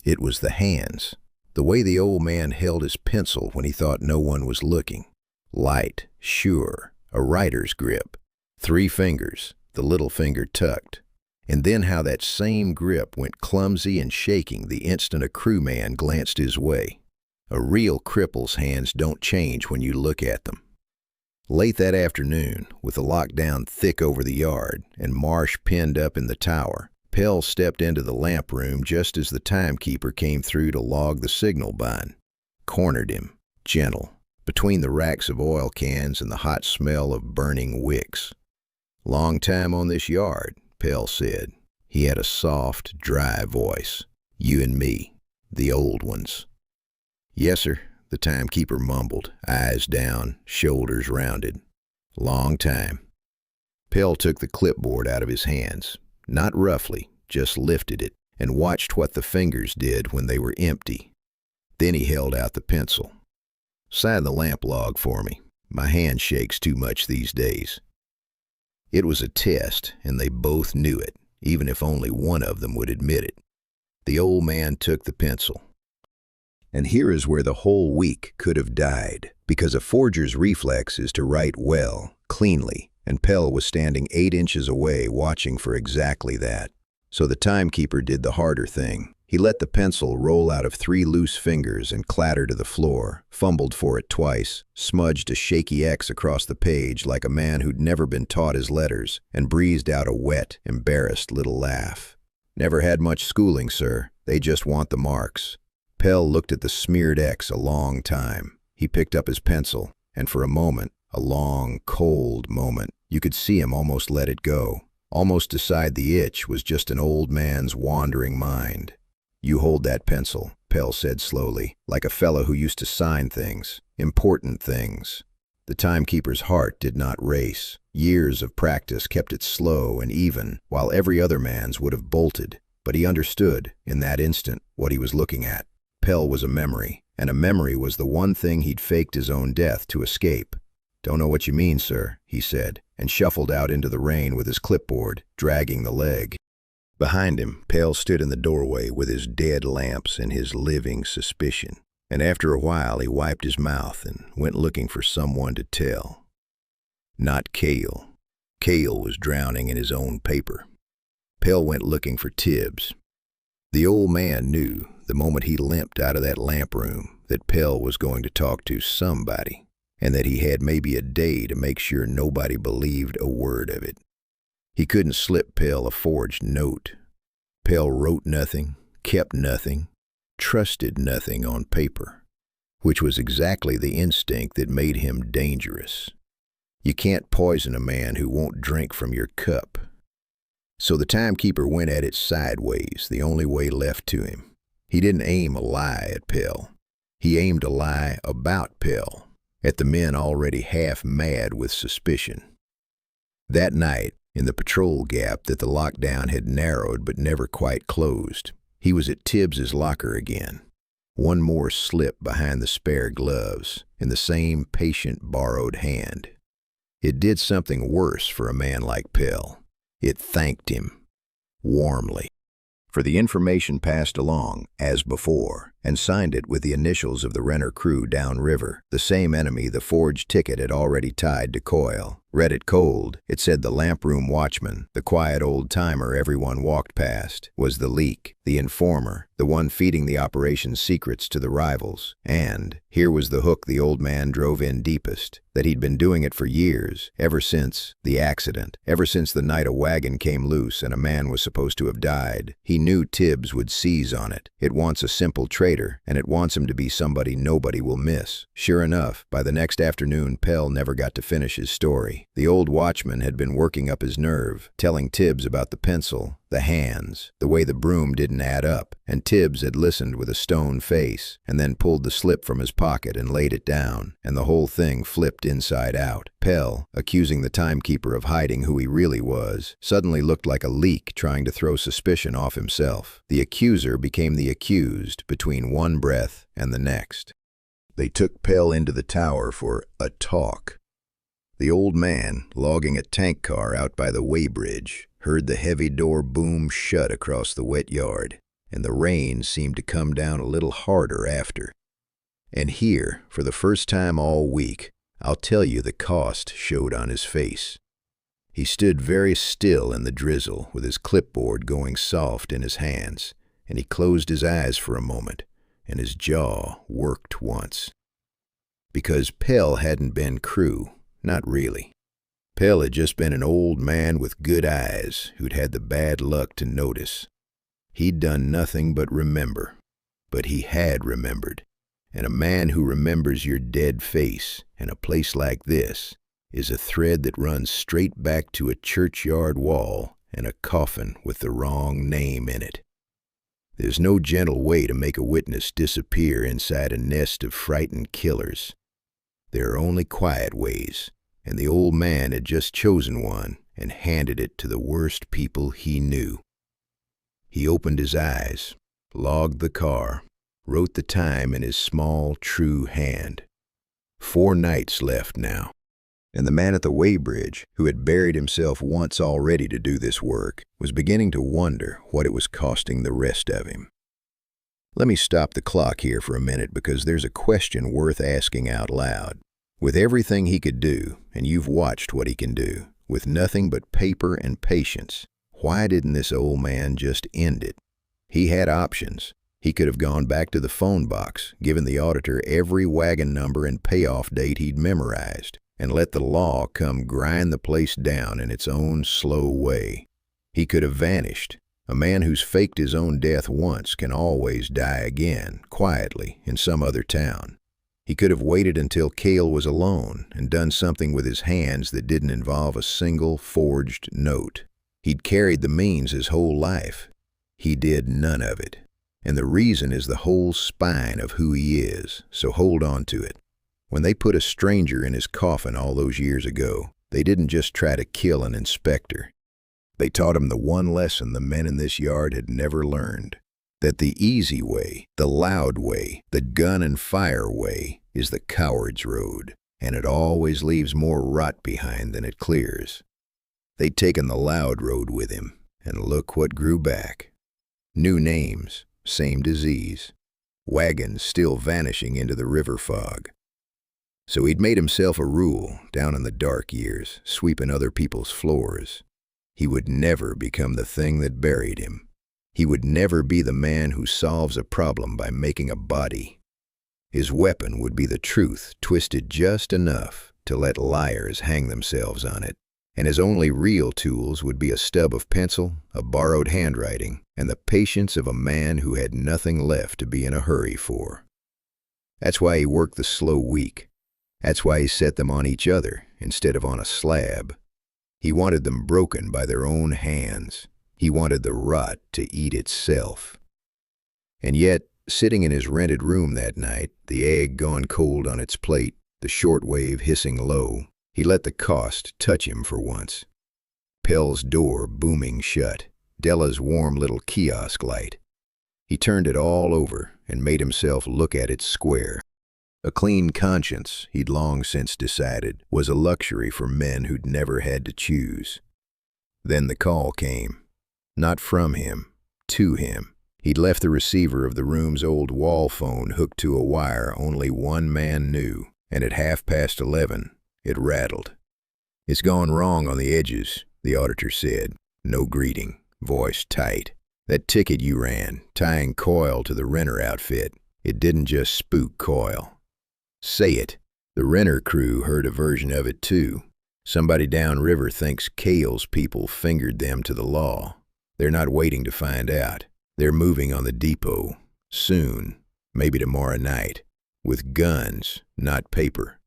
It was the hands. The way the old man held his pencil when he thought no one was looking. Light, sure, a writer's grip. 3 fingers, the little finger tucked. And then how that same grip went clumsy and shaking the instant a crewman glanced his way. A real cripple's hands don't change when you look at them. Late that afternoon, with the lockdown thick over the yard and Marsh pinned up in the tower, Pell stepped into the lamp room just as the timekeeper came through to log the signal bind. Cornered him, gentle, between the racks of oil cans and the hot smell of burning wicks. "Long time on this yard," Pell said. He had a soft, dry voice. "You and me, the old ones." "Yes, sir," the timekeeper mumbled, eyes down, shoulders rounded. "Long time." Pell took the clipboard out of his hands, not roughly, just lifted it, and watched what the fingers did when they were empty. Then he held out the pencil. "Sign the lamp log for me. My hand shakes too much these days." It was a test, and they both knew it, even if only one of them would admit it. The old man took the pencil. And here is where the whole week could have died, because a forger's reflex is to write well, cleanly, and Pell was standing 8 inches away watching for exactly that. So the timekeeper did the harder thing. He let the pencil roll out of 3 loose fingers and clatter to the floor, fumbled for it twice, smudged a shaky X across the page like a man who'd never been taught his letters, and breezed out a wet, embarrassed little laugh. "Never had much schooling, sir. They just want the marks." Pell looked at the smeared X a long time. He picked up his pencil, and for a moment, a long, cold moment, you could see him almost let it go. Almost decide the itch was just an old man's wandering mind. "You hold that pencil," Pell said slowly, like a fellow who used to sign things, important things. The timekeeper's heart did not race. Years of practice kept it slow and even, while every other man's would have bolted. But he understood, in that instant, what he was looking at. Pell was a memory, and a memory was the one thing he'd faked his own death to escape. "Don't know what you mean, sir," he said, and shuffled out into the rain with his clipboard, dragging the leg. Behind him, Pell stood in the doorway with his dead lamps and his living suspicion. And after a while, he wiped his mouth and went looking for someone to tell. Not Cale. Cale was drowning in his own paper. Pell went looking for Tibbs. The old man knew, the moment he limped out of that lamp room, that Pell was going to talk to somebody, and that he had maybe a day to make sure nobody believed a word of it. He couldn't slip Pell a forged note. Pell wrote nothing, kept nothing, trusted nothing on paper, which was exactly the instinct that made him dangerous. You can't poison a man who won't drink from your cup. So the timekeeper went at it sideways, the only way left to him. He didn't aim a lie at Pell. He aimed a lie about Pell, at the men already half mad with suspicion. That night, in the patrol gap that the lockdown had narrowed but never quite closed, he was at Tibbs's locker again. One more slip behind the spare gloves, in the same patient borrowed hand. It did something worse for a man like Pell. It thanked him, warmly, for the information passed along, as before, and signed it with the initials of the Renner crew downriver, the same enemy the forged ticket had already tied to coil. Read it cold, it said the lamp room watchman, the quiet old timer everyone walked past, was the leak, the informer, the one feeding the operation's secrets to the rivals. And here was the hook the old man drove in deepest, that he'd been doing it for years, ever since the accident, ever since the night a wagon came loose and a man was supposed to have died. He knew Tibbs would seize on it. It wants a simple traitor, and it wants him to be somebody nobody will miss. Sure enough, by the next afternoon, Pell never got to finish his story. day, the old watchman had been working up his nerve, telling Tibbs about the pencil, the hands, the way the broom didn't add up, and Tibbs had listened with a stone face, and then pulled the slip from his pocket and laid it down, and the whole thing flipped inside out. Pell, accusing the timekeeper of hiding who he really was, suddenly looked like a leak trying to throw suspicion off himself. The accuser became the accused between one breath and the next. They took Pell into the tower for a talk. The old man, logging a tank car out by the weighbridge, heard the heavy door boom shut across the wet yard, and the rain seemed to come down a little harder after. And here, for the first time all week, I'll tell you the cost showed on his face. He stood very still in the drizzle with his clipboard going soft in his hands, and he closed his eyes for a moment, and his jaw worked once. Because Pell hadn't been crew, not really. Pell had just been an old man with good eyes who'd had the bad luck to notice. He'd done nothing but remember, but he had remembered, and a man who remembers your dead face in a place like this is a thread that runs straight back to a churchyard wall and a coffin with the wrong name in it. There's no gentle way to make a witness disappear inside a nest of frightened killers. There are only quiet ways, and the old man had just chosen one and handed it to the worst people he knew. He opened his eyes, logged the car, wrote the time in his small, true hand. 4 nights left now. And the man at the weighbridge, who had buried himself once already to do this work, was beginning to wonder what it was costing the rest of him. Let me stop the clock here for a minute because there's a question worth asking out loud. With everything he could do, and you've watched what he can do, with nothing but paper and patience, why didn't this old man just end it? He had options. He could have gone back to the phone box, given the auditor every wagon number and payoff date he'd memorized, and let the law come grind the place down in its own slow way. He could have vanished. A man who's faked his own death once can always die again, quietly, in some other town. He could have waited until Cale was alone and done something with his hands that didn't involve a single forged note. He'd carried the means his whole life. He did none of it. And the reason is the whole spine of who he is, so hold on to it. When they put a stranger in his coffin all those years ago, they didn't just try to kill an inspector. They taught him the one lesson the men in this yard had never learned, that the easy way, the loud way, the gun and fire way is the coward's road, and it always leaves more rot behind than it clears. They'd taken the loud road with him, and look what grew back. New names, same disease, wagons still vanishing into the river fog. So he'd made himself a rule down in the dark years, sweeping other people's floors. He would never become the thing that buried him. He would never be the man who solves a problem by making a body. His weapon would be the truth twisted just enough to let liars hang themselves on it. And his only real tools would be a stub of pencil, a borrowed handwriting, and the patience of a man who had nothing left to be in a hurry for. That's why he worked the slow week. That's why he set them on each other instead of on a slab. He wanted them broken by their own hands. He wanted the rot to eat itself. And yet, sitting in his rented room that night, the egg gone cold on its plate, the shortwave hissing low, he let the cost touch him for once. Pell's door booming shut, Della's warm little kiosk light. He turned it all over and made himself look at it square. A clean conscience, he'd long since decided, was a luxury for men who'd never had to choose. Then the call came. Not from him, to him. He'd left the receiver of the room's old wall phone hooked to a wire only one man knew, and at 11:30, it rattled. "It's gone wrong on the edges," the auditor said. No greeting, voice tight. "That ticket you ran, tying Coyle to the Renner outfit, it didn't just spook Coyle. Say it." The Renner crew heard a version of it too. Somebody downriver thinks Cale's people fingered them to the law. They're not waiting to find out. They're moving on the depot. Soon, maybe tomorrow night. With guns, not paper.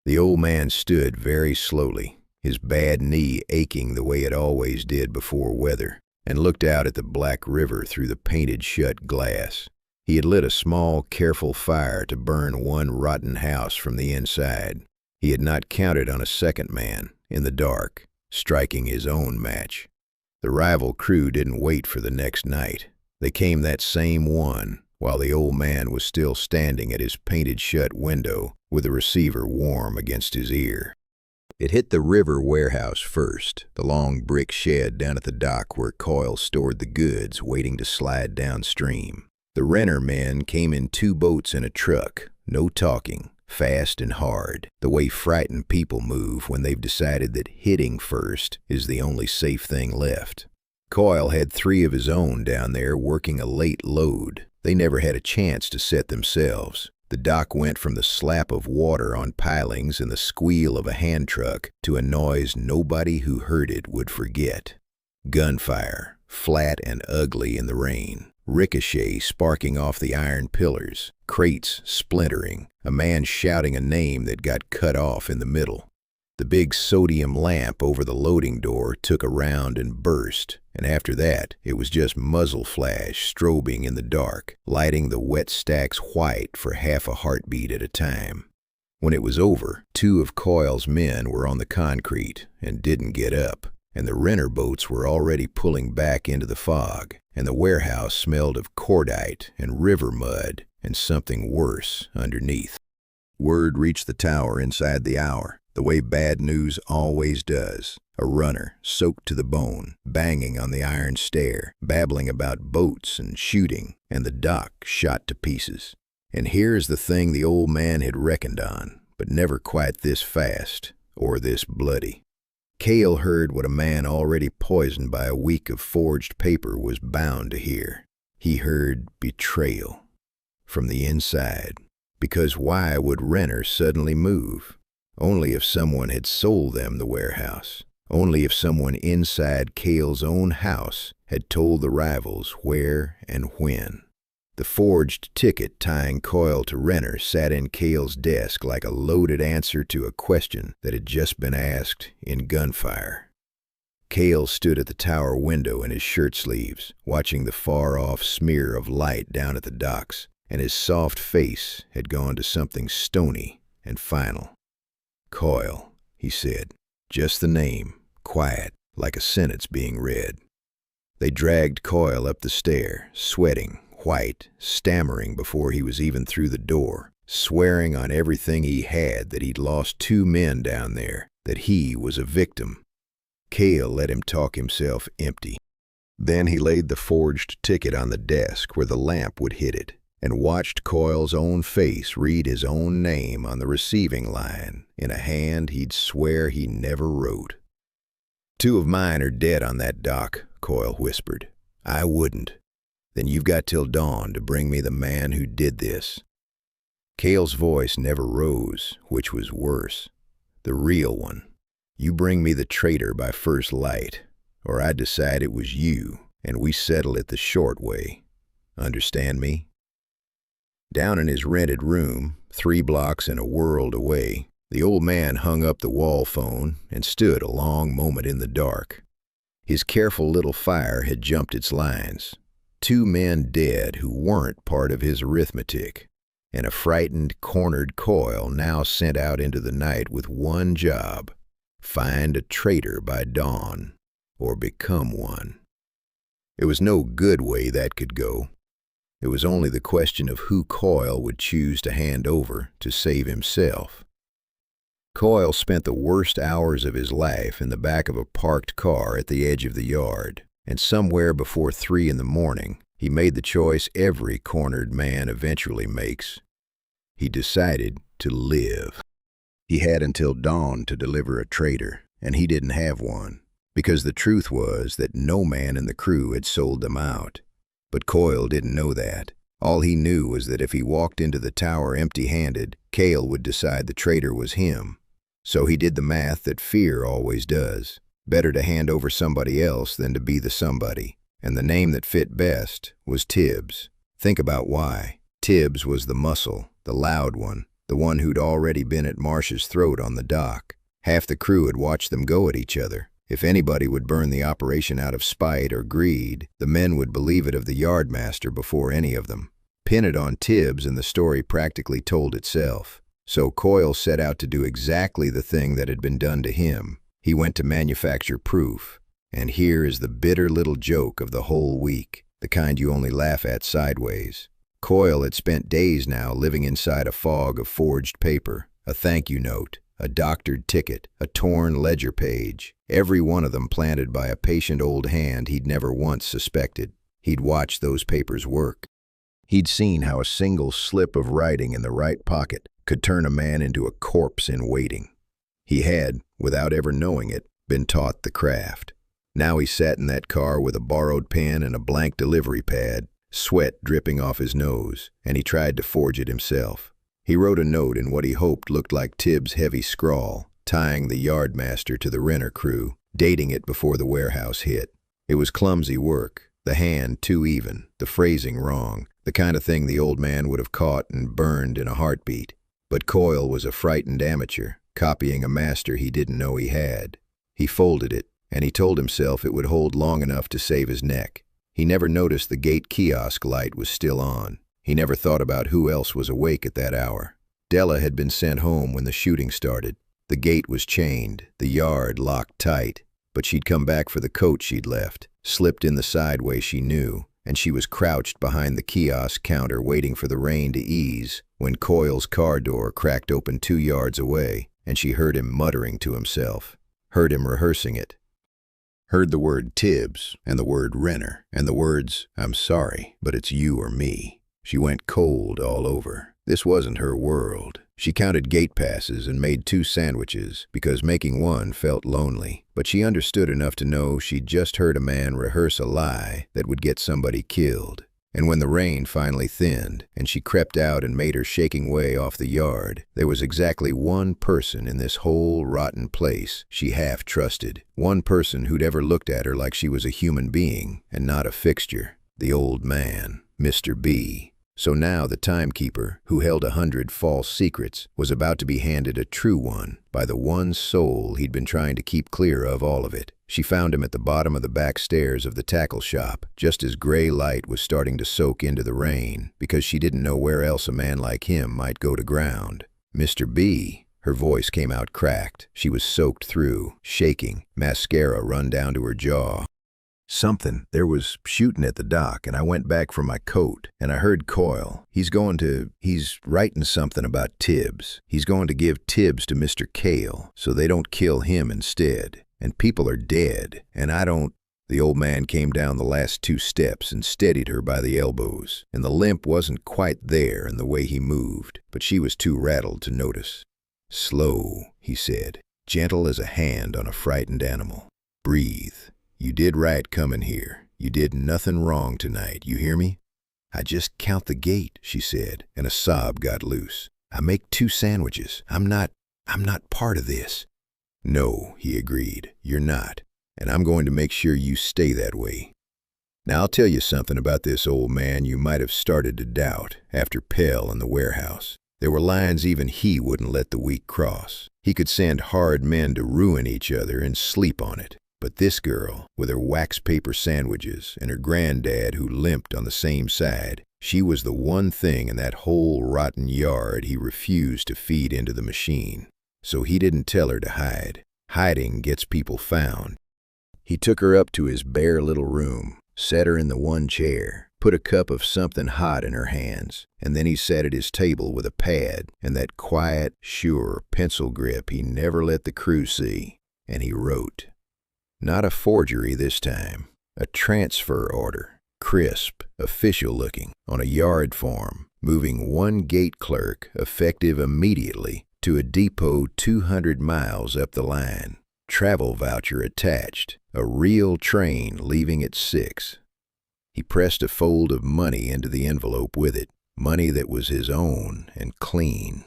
The old man stood very slowly, his bad knee aching the way it always did before weather, and looked out at the black river through the painted-shut glass. He had lit a small, careful fire to burn one rotten house from the inside. He had not counted on a second man, in the dark, striking his own match. The rival crew didn't wait for the next night. They came that same one, while the old man was still standing at his painted-shut window with the receiver warm against his ear. It hit the river warehouse first, the long brick shed down at the dock where Coyle stored the goods waiting to slide downstream. The renter men came in 2 boats and a truck, no talking, fast and hard, the way frightened people move when they've decided that hitting first is the only safe thing left. Coyle had 3 of his own down there working a late load. They never had a chance to set themselves. The dock went from the slap of water on pilings and the squeal of a hand truck to a noise nobody who heard it would forget. Gunfire, flat and ugly in the rain, ricochet sparking off the iron pillars, crates splintering, a man shouting a name that got cut off in the middle. The big sodium lamp over the loading door took a round and burst, and after that it was just muzzle flash strobing in the dark, lighting the wet stacks white for half a heartbeat at a time. When it was over, 2 of Coyle's men were on the concrete and didn't get up, and the renter boats were already pulling back into the fog, and the warehouse smelled of cordite and river mud and something worse underneath. Word reached the tower inside the hour, the way bad news always does. A runner, soaked to the bone, banging on the iron stair, babbling about boats and shooting, and the dock shot to pieces. And here's the thing the old man had reckoned on, but never quite this fast or this bloody. Cale heard what a man already poisoned by a week of forged paper was bound to hear. He heard betrayal from the inside. Because why would renters suddenly move? Only if someone had sold them the warehouse. Only if someone inside Cale's own house had told the rivals where and when. The forged ticket tying Coyle to renter sat in Cale's desk like a loaded answer to a question that had just been asked in gunfire. Cale stood at the tower window in his shirt sleeves, watching the far-off smear of light down at the docks, and his soft face had gone to something stony and final. "Coyle," he said, just the name, quiet, like a sentence being read. They dragged Coyle up the stair, sweating, white, stammering before he was even through the door, swearing on everything he had that he'd lost 2 men down there, that he was a victim. Cale let him talk himself empty. Then he laid the forged ticket on the desk where the lamp would hit it, and watched Coyle's own face read his own name on the receiving line in a hand he'd swear he never wrote. "2 of mine are dead on that dock," Coyle whispered. "I wouldn't. Then you've got till dawn to bring me the man who did this." Cale's voice never rose, which was worse. "The real one. You bring me the traitor by first light, or I decide it was you, and we settle it the short way. Understand me?" Down in his rented room, 3 blocks and a world away, the old man hung up the wall phone and stood a long moment in the dark. His careful little fire had jumped its lines. 2 men dead who weren't part of his arithmetic, and a frightened, cornered Coyle now sent out into the night with one job: find a traitor by dawn, or become one. It was no good way that could go. It was only the question of who Coyle would choose to hand over to save himself. Coyle spent the worst hours of his life in the back of a parked car at the edge of the yard, and somewhere before 3 in the morning, he made the choice every cornered man eventually makes. He decided to live. He had until dawn to deliver a traitor, and he didn't have one, because the truth was that no man in the crew had sold them out. But Coyle didn't know that. All he knew was that if he walked into the tower empty-handed, Cale would decide the traitor was him. So he did the math that fear always does. Better to hand over somebody else than to be the somebody. And the name that fit best was Tibbs. Think about why. Tibbs was the muscle, the loud one, the one who'd already been at Marsh's throat on the dock. Half the crew had watched them go at each other. If anybody would burn the operation out of spite or greed, the men would believe it of the yardmaster before any of them. Pin it on Tibbs and the story practically told itself. So Coyle set out to do exactly the thing that had been done to him. He went to manufacture proof. And here is the bitter little joke of the whole week, the kind you only laugh at sideways. Coyle had spent days now living inside a fog of forged paper, a thank you note, a doctored ticket, a torn ledger page, every one of them planted by a patient old hand he'd never once suspected. He'd watched those papers work. He'd seen how a single slip of writing in the right pocket could turn a man into a corpse in waiting. He had, without ever knowing it, been taught the craft. Now he sat in that car with a borrowed pen and a blank delivery pad, sweat dripping off his nose, and he tried to forge it himself. He wrote a note in what he hoped looked like Tibbs' heavy scrawl, tying the yardmaster to the renter crew, dating it before the warehouse hit. It was clumsy work, the hand too even, the phrasing wrong, the kind of thing the old man would have caught and burned in a heartbeat. But Coyle was a frightened amateur, copying a master he didn't know he had. He folded it, and he told himself it would hold long enough to save his neck. He never noticed the gate kiosk light was still on. He never thought about who else was awake at that hour. Della had been sent home when the shooting started. The gate was chained, the yard locked tight, but she'd come back for the coat she'd left, slipped in the side way she knew, and she was crouched behind the kiosk counter waiting for the rain to ease when Coyle's car door cracked open 2 yards away, and she heard him muttering to himself, heard him rehearsing it. Heard the word Tibbs, and the word Renner, and the words, "I'm sorry, but it's you or me." She went cold all over. This wasn't her world. She counted gate passes and made 2 sandwiches, because making one felt lonely. But she understood enough to know she'd just heard a man rehearse a lie that would get somebody killed. And when the rain finally thinned, and she crept out and made her shaking way off the yard, there was exactly one person in this whole rotten place she half trusted. One person who'd ever looked at her like she was a human being and not a fixture. The old man, Mr. B. So now the timekeeper, who held 100 false secrets, was about to be handed a true one by the one soul he'd been trying to keep clear of all of it. She found him at the bottom of the back stairs of the tackle shop, just as gray light was starting to soak into the rain, because she didn't know where else a man like him might go to ground. Mr. B. Her voice came out cracked. She was soaked through, shaking, mascara run down to her jaw. There was shooting at the dock, and I went back for my coat, and I heard Coyle. He's writing something about Tibbs. He's going to give Tibbs to Mr. Cale, so they don't kill him instead. And people are dead, and I don't. The old man came down the last 2 steps and steadied her by the elbows, and the limp wasn't quite there in the way he moved, but she was too rattled to notice. "Slow," he said, gentle as a hand on a frightened animal. "Breathe. You did right coming here. You did nothing wrong tonight, you hear me?" "I just count the gate," she said, and a sob got loose. "I make 2 sandwiches. I'm not part of this." "No," he agreed, "you're not, and I'm going to make sure you stay that way. Now I'll tell you something about this old man you might have started to doubt after Pell in the warehouse. There were lines even he wouldn't let the weak cross. He could send hard men to ruin each other and sleep on it. But this girl, with her wax paper sandwiches and her granddad who limped on the same side, she was the one thing in that whole rotten yard he refused to feed into the machine. So he didn't tell her to hide. Hiding gets people found. He took her up to his bare little room, set her in the one chair, put a cup of something hot in her hands, and then he sat at his table with a pad and that quiet, sure pencil grip he never let the crew see, and he wrote. Not a forgery this time, a transfer order, crisp, official-looking, on a yard form, moving one gate clerk, effective immediately, to a depot 200 miles up the line. Travel voucher attached, a real train leaving at 6. He pressed a fold of money into the envelope with it, money that was his own and clean.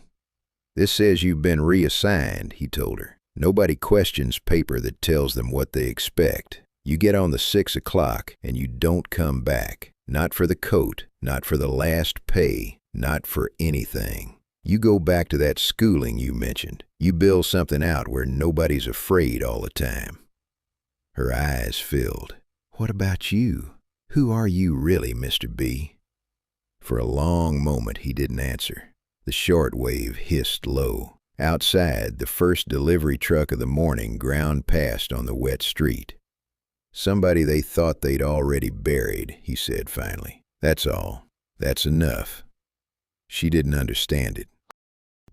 "This says you've been reassigned," he told her. "Nobody questions paper that tells them what they expect. You get on the 6 o'clock and you don't come back. Not for the coat, not for the last pay, not for anything. You go back to that schooling you mentioned. You build something out where nobody's afraid all the time." Her eyes filled. "What about you? Who are you really, Mr. B?" For a long moment he didn't answer. The shortwave hissed low. Outside, the first delivery truck of the morning ground past on the wet street. "Somebody they thought they'd already buried," he said finally. "That's all. That's enough." She didn't understand it.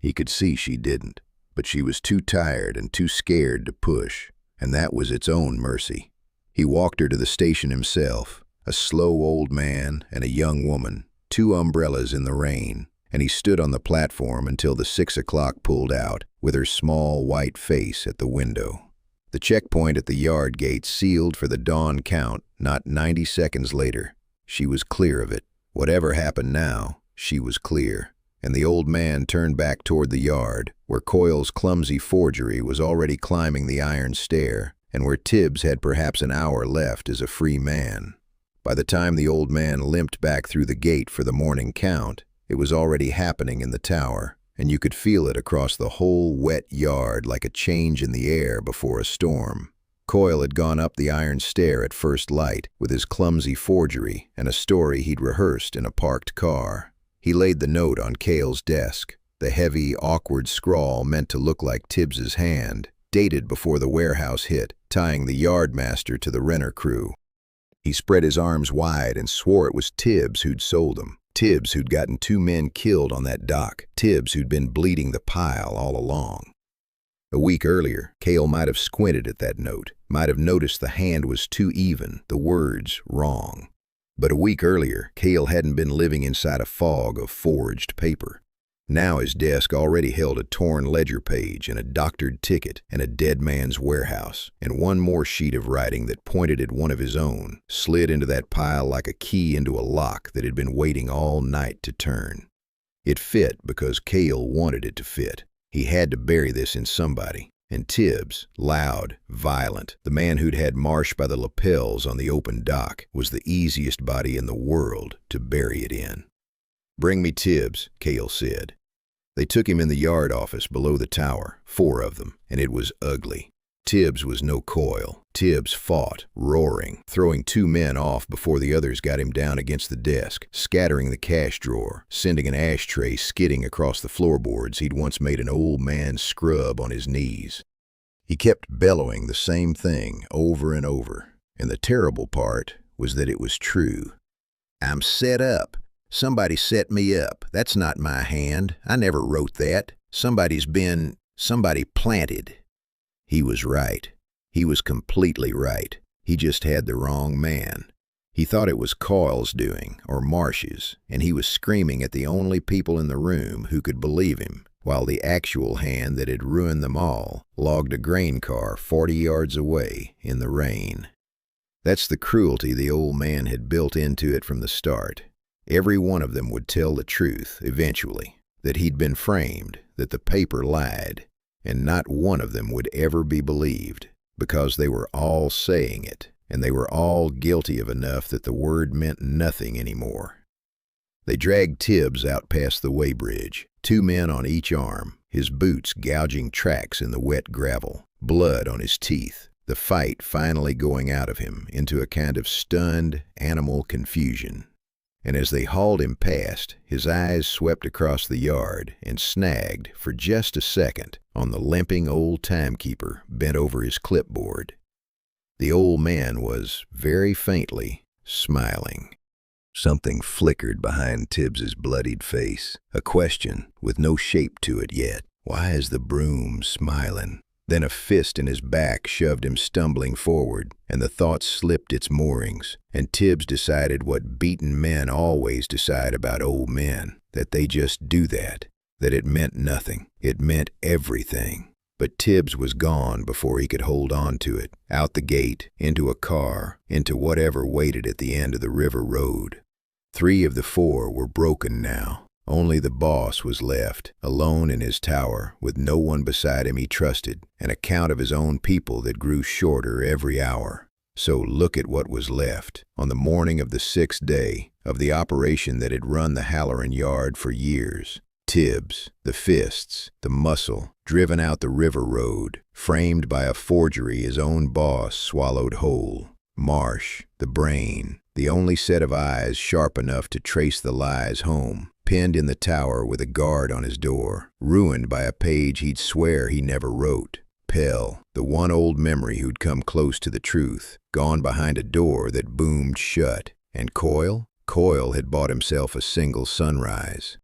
He could see she didn't, but she was too tired and too scared to push, and that was its own mercy. He walked her to the station himself, a slow old man and a young woman, 2 umbrellas in the rain, and he stood on the platform until the 6 o'clock pulled out, with her small white face at the window. The checkpoint at the yard gate sealed for the dawn count not 90 seconds later. She was clear of it. Whatever happened now, she was clear. And the old man turned back toward the yard, where Coyle's clumsy forgery was already climbing the iron stair, and where Tibbs had perhaps an hour left as a free man. By the time the old man limped back through the gate for the morning count, it was already happening in the tower, and you could feel it across the whole wet yard like a change in the air before a storm. Coyle had gone up the iron stair at first light with his clumsy forgery and a story he'd rehearsed in a parked car. He laid the note on Cale's desk, the heavy, awkward scrawl meant to look like Tibbs's hand, dated before the warehouse hit, tying the yardmaster to the renter crew. He spread his arms wide and swore it was Tibbs who'd sold him. Tibbs who'd gotten 2 men killed on that dock. Tibbs who'd been bleeding the pile all along. A week earlier, Cale might have squinted at that note, might have noticed the hand was too even, the words wrong. But a week earlier, Cale hadn't been living inside a fog of forged paper. Now his desk already held a torn ledger page and a doctored ticket and a dead man's warehouse, and one more sheet of writing that pointed at one of his own, slid into that pile like a key into a lock that had been waiting all night to turn. It fit because Cale wanted it to fit. He had to bury this in somebody. And Tibbs, loud, violent, the man who'd had Marsh by the lapels on the open dock, was the easiest body in the world to bury it in. "Bring me Tibbs," Cale said. They took him in the yard office below the tower, 4 of them, and it was ugly. Tibbs was no Coyle. Tibbs fought, roaring, throwing 2 men off before the others got him down against the desk, scattering the cash drawer, sending an ashtray skidding across the floorboards he'd once made an old man scrub on his knees. He kept bellowing the same thing over and over, and the terrible part was that it was true. "I'm set up. Somebody set me up. That's not my hand. I never wrote that. Somebody planted." He was right. He was completely right. He just had the wrong man. He thought it was Coyle's doing, or Marsh's, and he was screaming at the only people in the room who could believe him, while the actual hand that had ruined them all logged a grain car 40 yards away in the rain. That's the cruelty the old man had built into it from the start. Every one of them would tell the truth, eventually, that he'd been framed, that the paper lied, and not one of them would ever be believed, because they were all saying it, and they were all guilty of enough that the word meant nothing anymore. They dragged Tibbs out past the weighbridge, 2 men on each arm, his boots gouging tracks in the wet gravel, blood on his teeth, the fight finally going out of him into a kind of stunned, animal confusion. And as they hauled him past, his eyes swept across the yard and snagged, for just a second, on the limping old timekeeper bent over his clipboard. The old man was, very faintly, smiling. Something flickered behind Tibbs's bloodied face, a question with no shape to it yet. Why is the broom smiling? Then a fist in his back shoved him stumbling forward, and the thought slipped its moorings, and Tibbs decided what beaten men always decide about old men, that they just do that it meant nothing. It meant everything. But Tibbs was gone before he could hold on to it, out the gate, into a car, into whatever waited at the end of the river road. 3 of the 4 were broken now. Only the boss was left, alone in his tower, with no one beside him he trusted, an account of his own people that grew shorter every hour. So look at what was left, on the morning of the 6th day, of the operation that had run the Halloran yard for years. Tibbs, the fists, the muscle, driven out the river road, framed by a forgery his own boss swallowed whole. Marsh, the brain, the only set of eyes sharp enough to trace the lies home, pinned in the tower with a guard on his door, ruined by a page he'd swear he never wrote. Pell, the one old memory who'd come close to the truth, gone behind a door that boomed shut. And Coyle? Coyle had bought himself a single sunrise.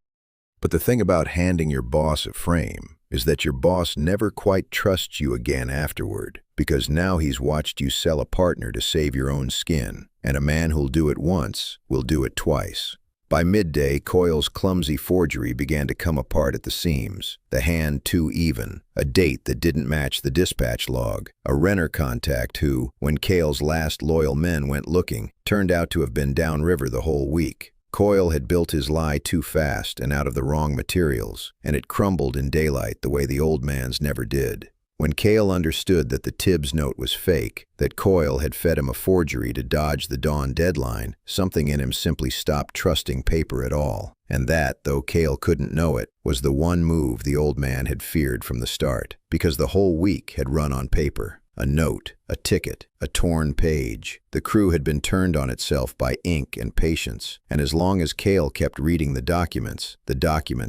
But the thing about handing your boss a frame is that your boss never quite trusts you again afterward, because now he's watched you sell a partner to save your own skin, and a man who'll do it once will do it twice. By midday, Coyle's clumsy forgery began to come apart at the seams, the hand too even, a date that didn't match the dispatch log, a Renner contact who, when Cale's last loyal men went looking, turned out to have been downriver the whole week. Coyle had built his lie too fast and out of the wrong materials, and it crumbled in daylight the way the old man's never did. When Cale understood that the Tibbs note was fake, that Coyle had fed him a forgery to dodge the dawn deadline, something in him simply stopped trusting paper at all. And that, though Cale couldn't know it, was the one move the old man had feared from the start, because the whole week had run on paper. A note, a ticket, a torn page. The crew had been turned on itself by ink and patience, and as long as Cale kept reading the documents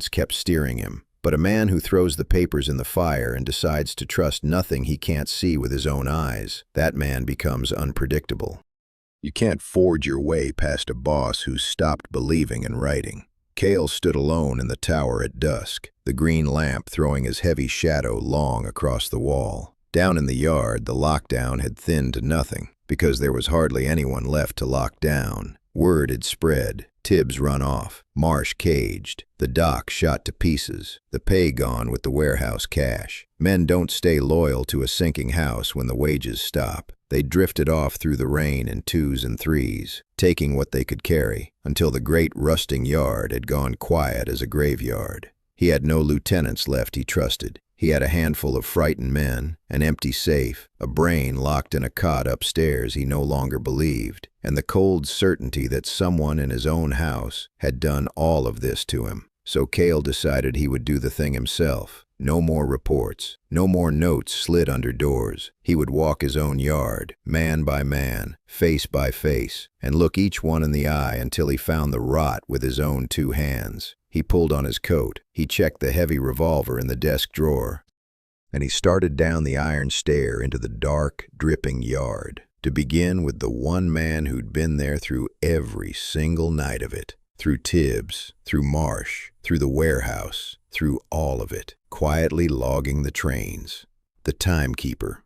kept steering him. But a man who throws the papers in the fire and decides to trust nothing he can't see with his own eyes, that man becomes unpredictable. You can't forge your way past a boss who's stopped believing in writing. Cale stood alone in the tower at dusk, the green lamp throwing his heavy shadow long across the wall. Down in the yard, the lockdown had thinned to nothing, because there was hardly anyone left to lock down. Word had spread, Tibbs run off, Marsh caged, the dock shot to pieces, the pay gone with the warehouse cash. Men don't stay loyal to a sinking house when the wages stop. They drifted off through the rain in 2s and 3s, taking what they could carry, until the great rusting yard had gone quiet as a graveyard. He had no lieutenants left he trusted. He had a handful of frightened men, an empty safe, a brain locked in a cot upstairs he no longer believed, and the cold certainty that someone in his own house had done all of this to him. So Cale decided he would do the thing himself. No more reports, no more notes slid under doors. He would walk his own yard, man by man, face by face, and look each one in the eye until he found the rot with his own 2 hands. He pulled on his coat, he checked the heavy revolver in the desk drawer, and he started down the iron stair into the dark, dripping yard, to begin with the one man who'd been there through every single night of it, through Tibbs, through Marsh, through the warehouse, through all of it, quietly logging the trains. The Timekeeper.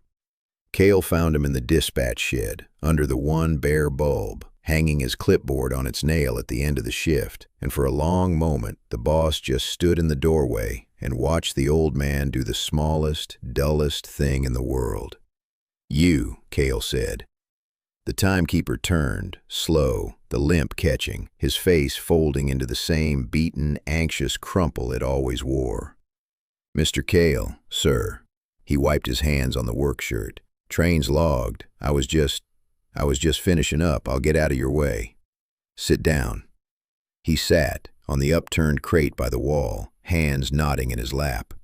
Cale found him in the dispatch shed, under the one bare bulb, hanging his clipboard on its nail at the end of the shift, and for a long moment the boss just stood in the doorway and watched the old man do the smallest, dullest thing in the world. "You," Cale said. The Timekeeper turned, slow, the limp catching, his face folding into the same beaten, anxious crumple it always wore. "Mr. Cale, sir." He wiped his hands on the work shirt. "Train's logged. I was just finishing up. I'll get out of your way." "Sit down." He sat on the upturned crate by the wall, hands knotting in his lap.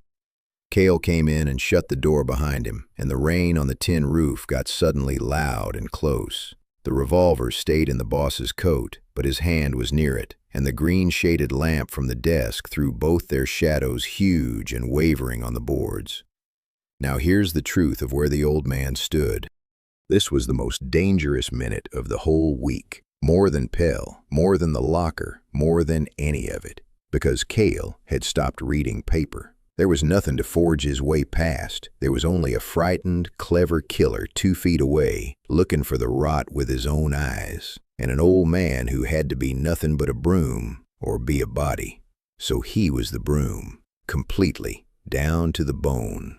Cale came in and shut the door behind him, and the rain on the tin roof got suddenly loud and close. The revolver stayed in the boss's coat, but his hand was near it, and the green-shaded lamp from the desk threw both their shadows huge and wavering on the boards. Now here's the truth of where the old man stood. This was the most dangerous minute of the whole week. More than Pell, more than the locker, more than any of it. Because Cale had stopped reading paper. There was nothing to forge his way past. There was only a frightened, clever killer 2 feet away, looking for the rot with his own eyes, and an old man who had to be nothing but a broom or be a body. So he was the broom, completely, down to the bone.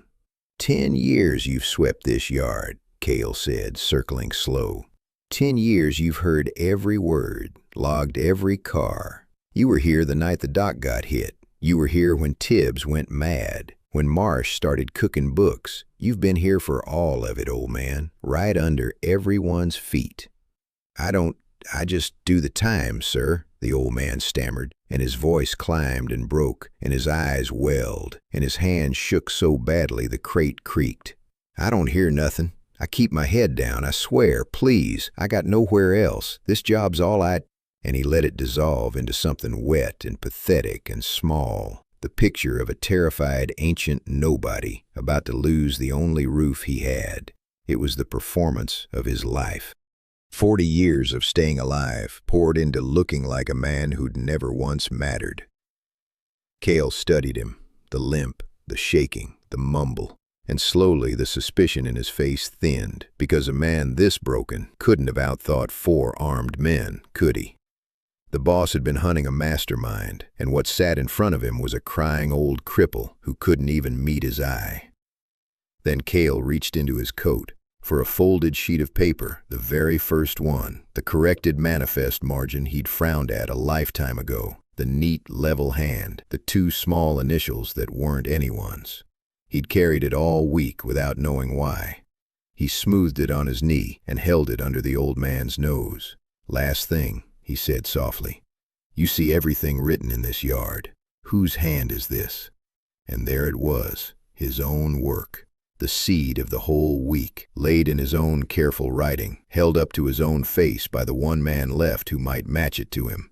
10 years you've swept this yard, Cale said, circling slow. 10 years you've heard every word, logged every car. You were here the night the dock got hit. You were here when Tibbs went mad, when Marsh started cooking books. You've been here for all of it, old man, right under everyone's feet. I just do the time, sir," the old man stammered, and his voice climbed and broke, and his eyes welled, and his hands shook so badly the crate creaked. "I don't hear nothing. I keep my head down, I swear, please. I got nowhere else. This job's all I—" And he let it dissolve into something wet and pathetic and small, the picture of a terrified ancient nobody about to lose the only roof he had. It was the performance of his life. 40 years of staying alive poured into looking like a man who'd never once mattered. Cale studied him, the limp, the shaking, the mumble, and slowly the suspicion in his face thinned, because a man this broken couldn't have outthought 4 armed men, could he? The boss had been hunting a mastermind, and what sat in front of him was a crying old cripple who couldn't even meet his eye. Then Cale reached into his coat for a folded sheet of paper, the very first one, the corrected manifest margin he'd frowned at a lifetime ago, the neat, level hand, the 2 small initials that weren't anyone's. He'd carried it all week without knowing why. He smoothed it on his knee and held it under the old man's nose. "Last thing," he said softly. "You see everything written in this yard. Whose hand is this?" And there it was, his own work. The seed of the whole week, laid in his own careful writing, held up to his own face by the one man left who might match it to him.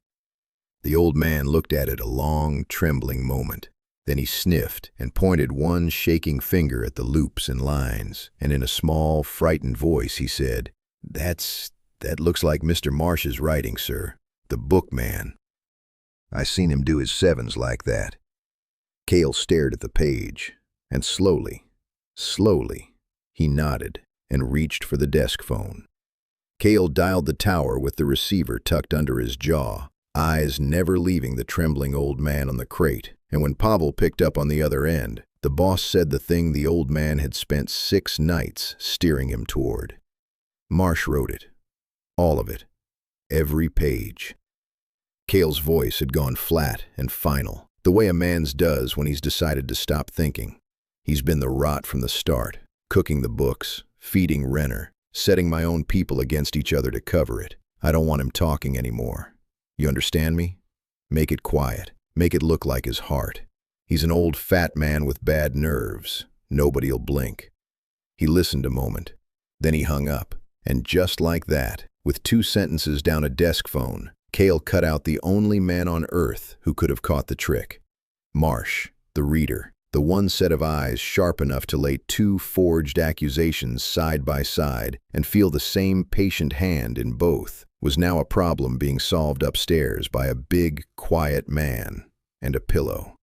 The old man looked at it a long, trembling moment. Then he sniffed and pointed one shaking finger at the loops and lines, and in a small, frightened voice he said, That looks like Mr. Marsh's writing, sir. The bookman. I seen him do his 7s like that." Cale stared at the page, and slowly, he nodded and reached for the desk phone. Cale dialed the tower with the receiver tucked under his jaw, eyes never leaving the trembling old man on the crate, and when Pavel picked up on the other end, the boss said the thing the old man had spent 6 nights steering him toward. Marsh wrote it. All of it. Every page. Cale's voice had gone flat and final, the way a man's does when he's decided to stop thinking. He's been the rot from the start, cooking the books, feeding Renner, setting my own people against each other to cover it. I don't want him talking anymore. You understand me? Make it quiet. Make it look like his heart. He's an old fat man with bad nerves. Nobody'll blink. He listened a moment. Then he hung up. And just like that, with 2 sentences down a desk phone, Cale cut out the only man on earth who could have caught the trick. Marsh, the reader, the one set of eyes sharp enough to lay 2 forged accusations side by side and feel the same patient hand in both, was now a problem being solved upstairs by a big, quiet man and a pillow.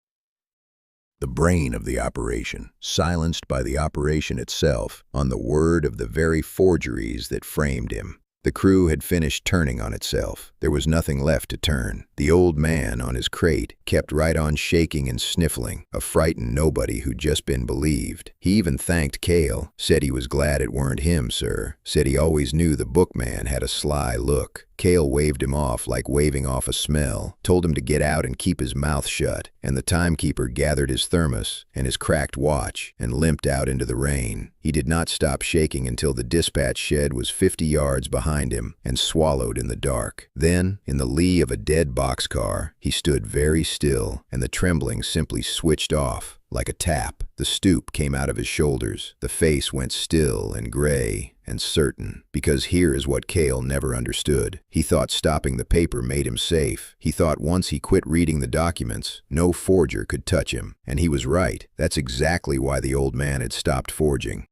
The brain of the operation, silenced by the operation itself, on the word of the very forgeries that framed him. The crew had finished turning on itself. There was nothing left to turn. The old man on his crate kept right on shaking and sniffling, a frightened nobody who'd just been believed. He even thanked Cale, said he was glad it weren't him, sir, said he always knew the bookman had a sly look. Cale waved him off like waving off a smell, told him to get out and keep his mouth shut, and the timekeeper gathered his thermos and his cracked watch and limped out into the rain. He did not stop shaking until the dispatch shed was 50 yards behind him and swallowed in the dark. Then, in the lee of a dead boxcar, he stood very still, and the trembling simply switched off, like a tap. The stoop came out of his shoulders. The face went still and gray and certain, because here is what Cale never understood. He thought stopping the paper made him safe. He thought once he quit reading the documents, no forger could touch him. And he was right. That's exactly why the old man had stopped forging.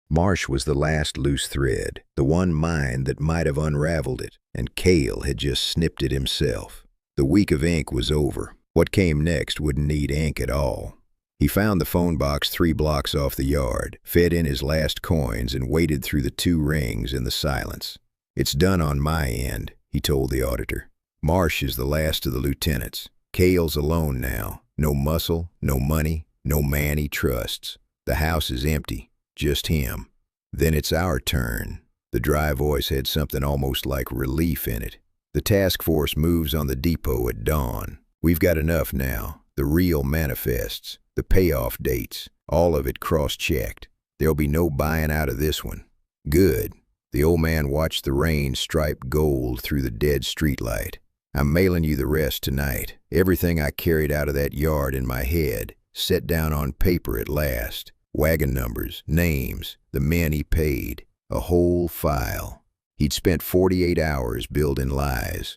Marsh was the last loose thread, the one mind that might have unraveled it, and Cale had just snipped it himself. The week of ink was over. What came next wouldn't need ink at all. He found the phone box 3 blocks off the yard, fed in his last coins, and waited through the 2 rings in the silence. "It's done on my end," he told the auditor. "Marsh is the last of the lieutenants. Cale's alone now. No muscle, no money, no man he trusts. The house is empty. Just him. Then it's our turn." The dry voice had something almost like relief in it. "The task force moves on the depot at dawn. We've got enough now. The real manifests. The payoff dates, all of it cross-checked. There'll be no buying out of this one." "Good." The old man watched the rain stripe gold through the dead streetlight. I'm mailing you the rest tonight. Everything I carried out of that yard in my head, set down on paper at last. Wagon numbers, names, the men he paid, a whole file. He'd spent 48 hours building lies.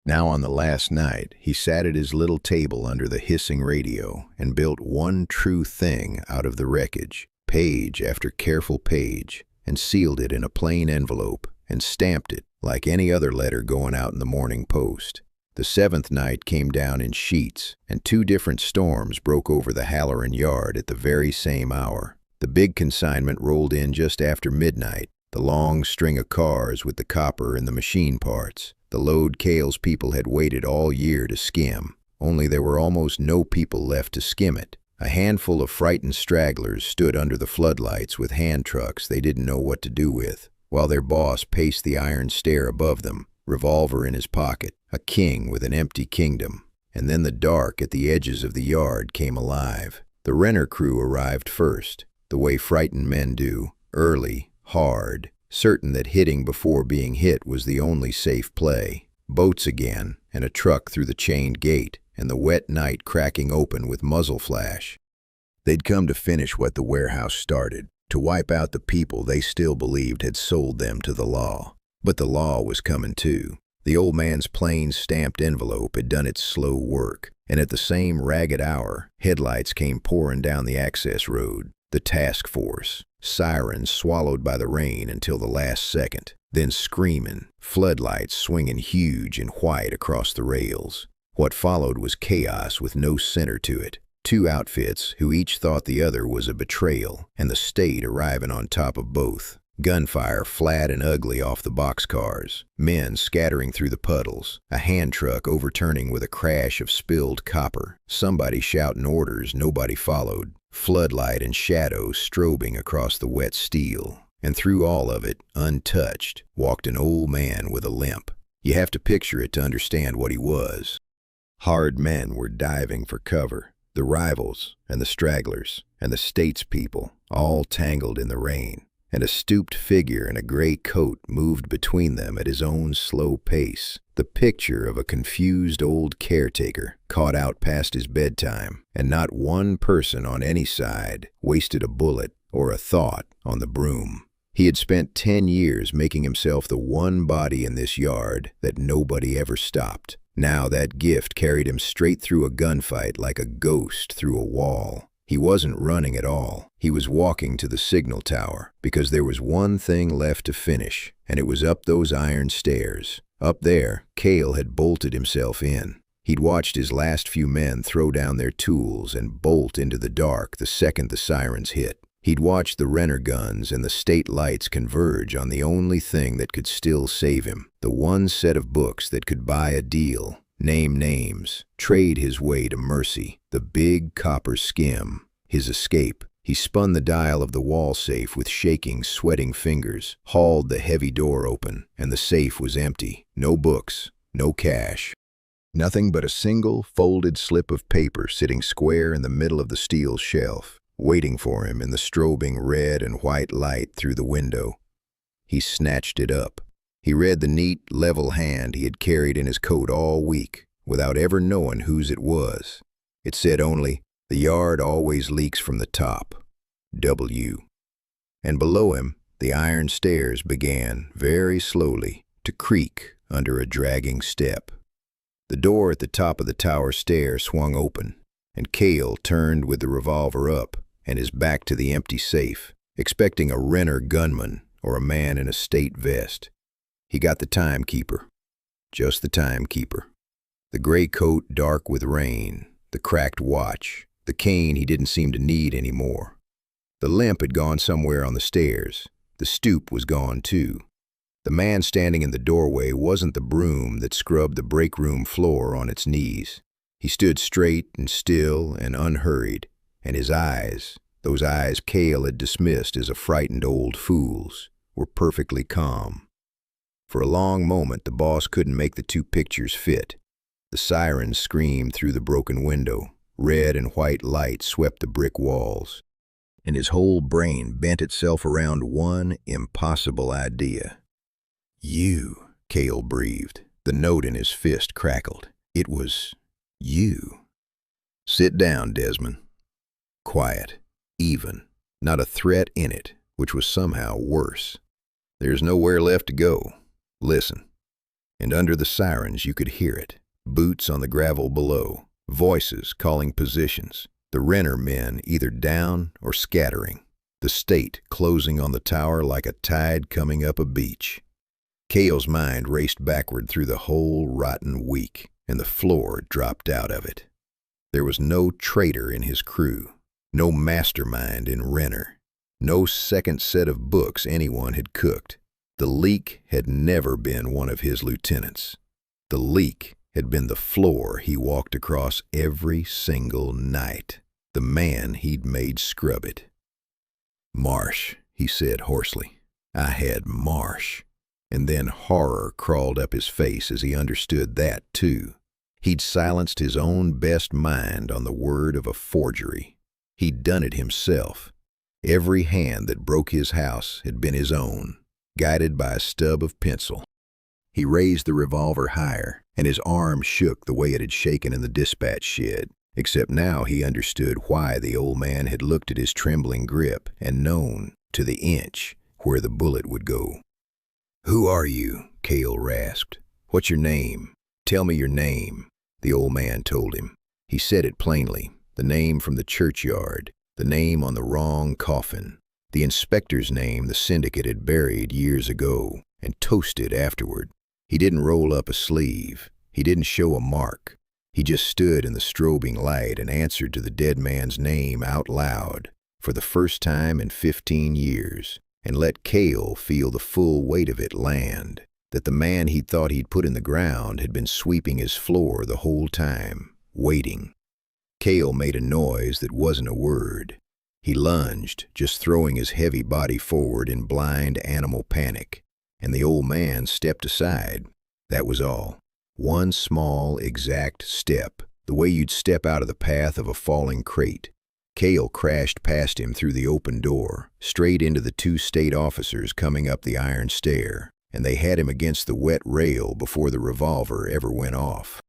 Now on the last night, he sat at his little table under the hissing radio and built one true thing out of the wreckage, page after careful page, and sealed it in a plain envelope and stamped it like any other letter going out in the Morning Post. The seventh night came down in sheets, and 2 different storms broke over the Halloran yard at the very same hour. The big consignment rolled in just after midnight, the long string of cars with the copper and the machine parts. The load Cale's people had waited all year to skim, only there were almost no people left to skim it. A handful of frightened stragglers stood under the floodlights with hand trucks they didn't know what to do with, while their boss paced the iron stair above them, revolver in his pocket, a king with an empty kingdom. And then the dark at the edges of the yard came alive. The Renner crew arrived first, the way frightened men do, early, hard, certain that hitting before being hit was the only safe play. Boats again, and a truck through the chained gate, and the wet night cracking open with muzzle flash. They'd come to finish what the warehouse started, to wipe out the people they still believed had sold them to the law. But the law was coming too. The old man's plain stamped envelope had done its slow work, and at the same ragged hour, headlights came pouring down the access road. The task force, sirens swallowed by the rain until the last second, then screaming, floodlights swinging huge and white across the rails. What followed was chaos with no center to it. 2 outfits who each thought the other was a betrayal, and the state arriving on top of both. Gunfire flat and ugly off the boxcars, men scattering through the puddles, a hand truck overturning with a crash of spilled copper, somebody shouting orders nobody followed, floodlight and shadow strobing across the wet steel. And through all of it, untouched, walked an old man with a limp. You have to picture it to understand what he was. Hard men were diving for cover, the rivals and the stragglers and the statespeople, all tangled in the rain. And a stooped figure in a gray coat moved between them at his own slow pace, the picture of a confused old caretaker caught out past his bedtime, and not one person on any side wasted a bullet or a thought on the broom. He had spent 10 years making himself the one body in this yard that nobody ever stopped. Now that gift carried him straight through a gunfight like a ghost through a wall. He wasn't running at all. He was walking to the signal tower, because there was one thing left to finish, and it was up those iron stairs. Up there, Cale had bolted himself in. He'd watched his last few men throw down their tools and bolt into the dark the second the sirens hit. He'd watched the Renner guns and the state lights converge on the only thing that could still save him, the one set of books that could buy a deal. Name names, trade his way to mercy, the big copper skim, his escape. He spun the dial of the wall safe with shaking, sweating fingers, hauled the heavy door open, and the safe was empty. No books, no cash. Nothing but a single, folded slip of paper sitting square in the middle of the steel shelf, waiting for him in the strobing red and white light through the window. He snatched it up. He read the neat, level hand he had carried in his coat all week, without ever knowing whose it was. It said only, "The yard always leaks from the top. W." And below him, the iron stairs began, very slowly, to creak under a dragging step. The door at the top of the tower stair swung open, and Cale turned with the revolver up and his back to the empty safe, expecting a Renner gunman or a man in a state vest. He got the Timekeeper, just the Timekeeper. The gray coat dark with rain, the cracked watch, the cane he didn't seem to need anymore. The limp had gone somewhere on the stairs. The stoop was gone too. The man standing in the doorway wasn't the broom that scrubbed the break room floor on its knees. He stood straight and still and unhurried, and his eyes, those eyes Cale had dismissed as a frightened old fool's, were perfectly calm. For a long moment, the boss couldn't make the 2 pictures fit. The sirens screamed through the broken window. Red and white light swept the brick walls. And his whole brain bent itself around one impossible idea. "You," Cale breathed. The note in his fist crackled. It was you. Sit down, Desmond. Quiet, even, not a threat in it, which was somehow worse. There's nowhere left to go. Listen. And under the sirens you could hear it. Boots on the gravel below, voices calling positions, the Renner men either down or scattering, the state closing on the tower like a tide coming up a beach. Cale's mind raced backward through the whole rotten week, and the floor dropped out of it. There was no traitor in his crew, no mastermind in Renner, no second set of books anyone had cooked. The leak had never been one of his lieutenants. The leak had been the floor he walked across every single night, the man he'd made scrub it. Marsh, he said hoarsely. I had Marsh. And then horror crawled up his face as he understood that, too. He'd silenced his own best mind on the word of a forgery. He'd done it himself. Every hand that broke his house had been his own, guided by a stub of pencil. He raised the revolver higher, and his arm shook the way it had shaken in the dispatch shed, except now he understood why the old man had looked at his trembling grip and known, to the inch, where the bullet would go. "Who are you?" Cale rasped. "What's your name? Tell me your name." The old man told him. He said it plainly, the name from the churchyard, the name on the wrong coffin, the inspector's name the syndicate had buried years ago and toasted afterward. He didn't roll up a sleeve. He didn't show a mark. He just stood in the strobing light and answered to the dead man's name out loud, for the first time in 15 years, and let Cale feel the full weight of it land, that the man he thought he'd put in the ground had been sweeping his floor the whole time, waiting. Cale made a noise that wasn't a word. He lunged, just throwing his heavy body forward in blind animal panic, and the old man stepped aside. That was all. One small, exact step, the way you'd step out of the path of a falling crate. Cale crashed past him through the open door, straight into the 2 state officers coming up the iron stair, and they had him against the wet rail before the revolver ever went off.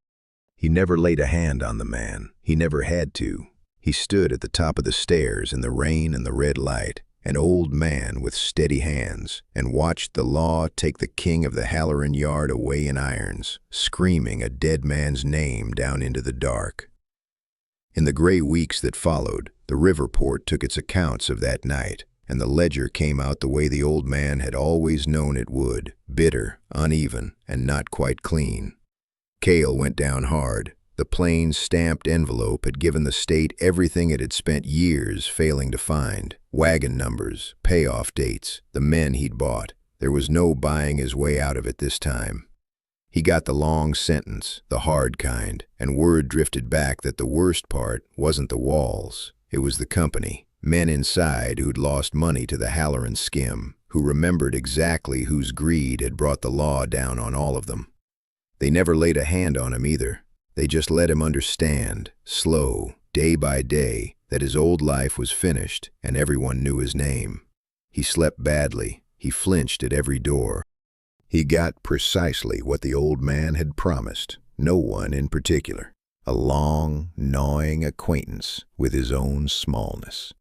He never laid a hand on the man. He never had to. He stood at the top of the stairs in the rain and the red light, an old man with steady hands, and watched the law take the king of the Halloran yard away in irons, screaming a dead man's name down into the dark. In the gray weeks that followed, the Riverport took its accounts of that night, and the ledger came out the way the old man had always known it would, bitter, uneven, and not quite clean. Cale went down hard. The plain, stamped envelope had given the state everything it had spent years failing to find. Wagon numbers, payoff dates, the men he'd bought. There was no buying his way out of it this time. He got the long sentence, the hard kind, and word drifted back that the worst part wasn't the walls. It was the company, men inside who'd lost money to the Halloran skim, who remembered exactly whose greed had brought the law down on all of them. They never laid a hand on him either. They just let him understand, slow, day by day, that his old life was finished and everyone knew his name. He slept badly. He flinched at every door. He got precisely what the old man had promised, no one in particular, a long, gnawing acquaintance with his own smallness.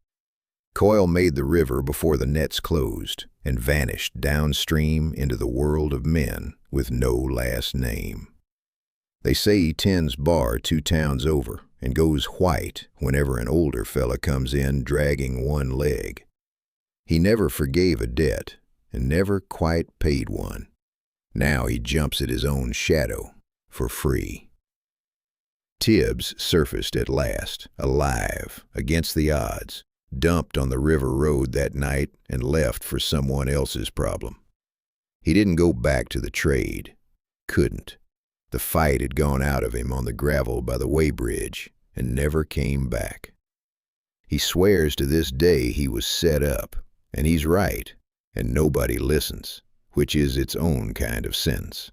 Coyle made the river before the nets closed and vanished downstream into the world of men with no last name. They say he tends bar 2 towns over and goes white whenever an older fella comes in dragging one leg. He never forgave a debt and never quite paid one. Now he jumps at his own shadow for free. Tibbs surfaced at last, alive, against the odds, dumped on the river road that night and left for someone else's problem. He didn't go back to the trade. Couldn't. The fight had gone out of him on the gravel by the weighbridge and never came back. He swears to this day he was set up, and he's right, and nobody listens, which is its own kind of sense.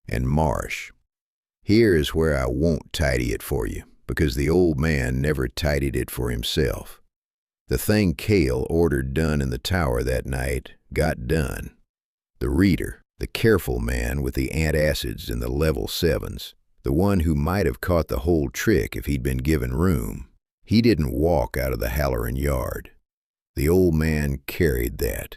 And Marsh. Here is where I won't tidy it for you, because the old man never tidied it for himself. The thing Cale ordered done in the tower that night got done. The reader, The careful man with the antacids and the level 7s. The one who might have caught the whole trick if he'd been given room. He didn't walk out of the Halloran yard. The old man carried that.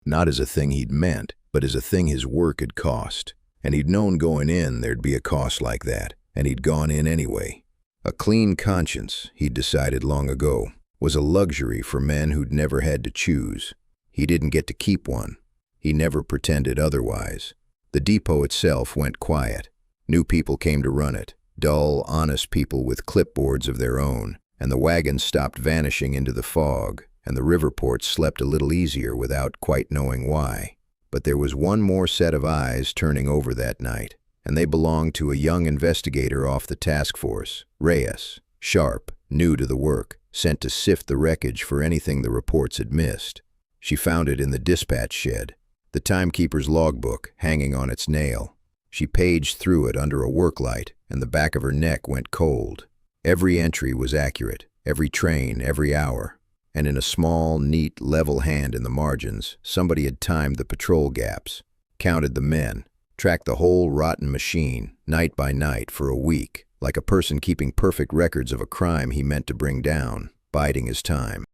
Not as a thing he'd meant, but as a thing his work had cost. And he'd known going in there'd be a cost like that, and he'd gone in anyway. A clean conscience, he'd decided long ago, was a luxury for men who'd never had to choose. He didn't get to keep one. He never pretended otherwise. The depot itself went quiet. New people came to run it, dull, honest people with clipboards of their own, and the wagons stopped vanishing into the fog, and the river ports slept a little easier without quite knowing why. But there was one more set of eyes turning over that night, and they belonged to a young investigator off the task force, Reyes, sharp, new to the work, sent to sift the wreckage for anything the reports had missed. She found it in the dispatch shed, the Timekeeper's logbook hanging on its nail. She paged through it under a work light, and the back of her neck went cold. Every entry was accurate, every train, every hour. And in a small, neat, level hand in the margins, somebody had timed the patrol gaps, counted the men, tracked the whole rotten machine, night by night, for a week, like a person keeping perfect records of a crime he meant to bring down, biding his time.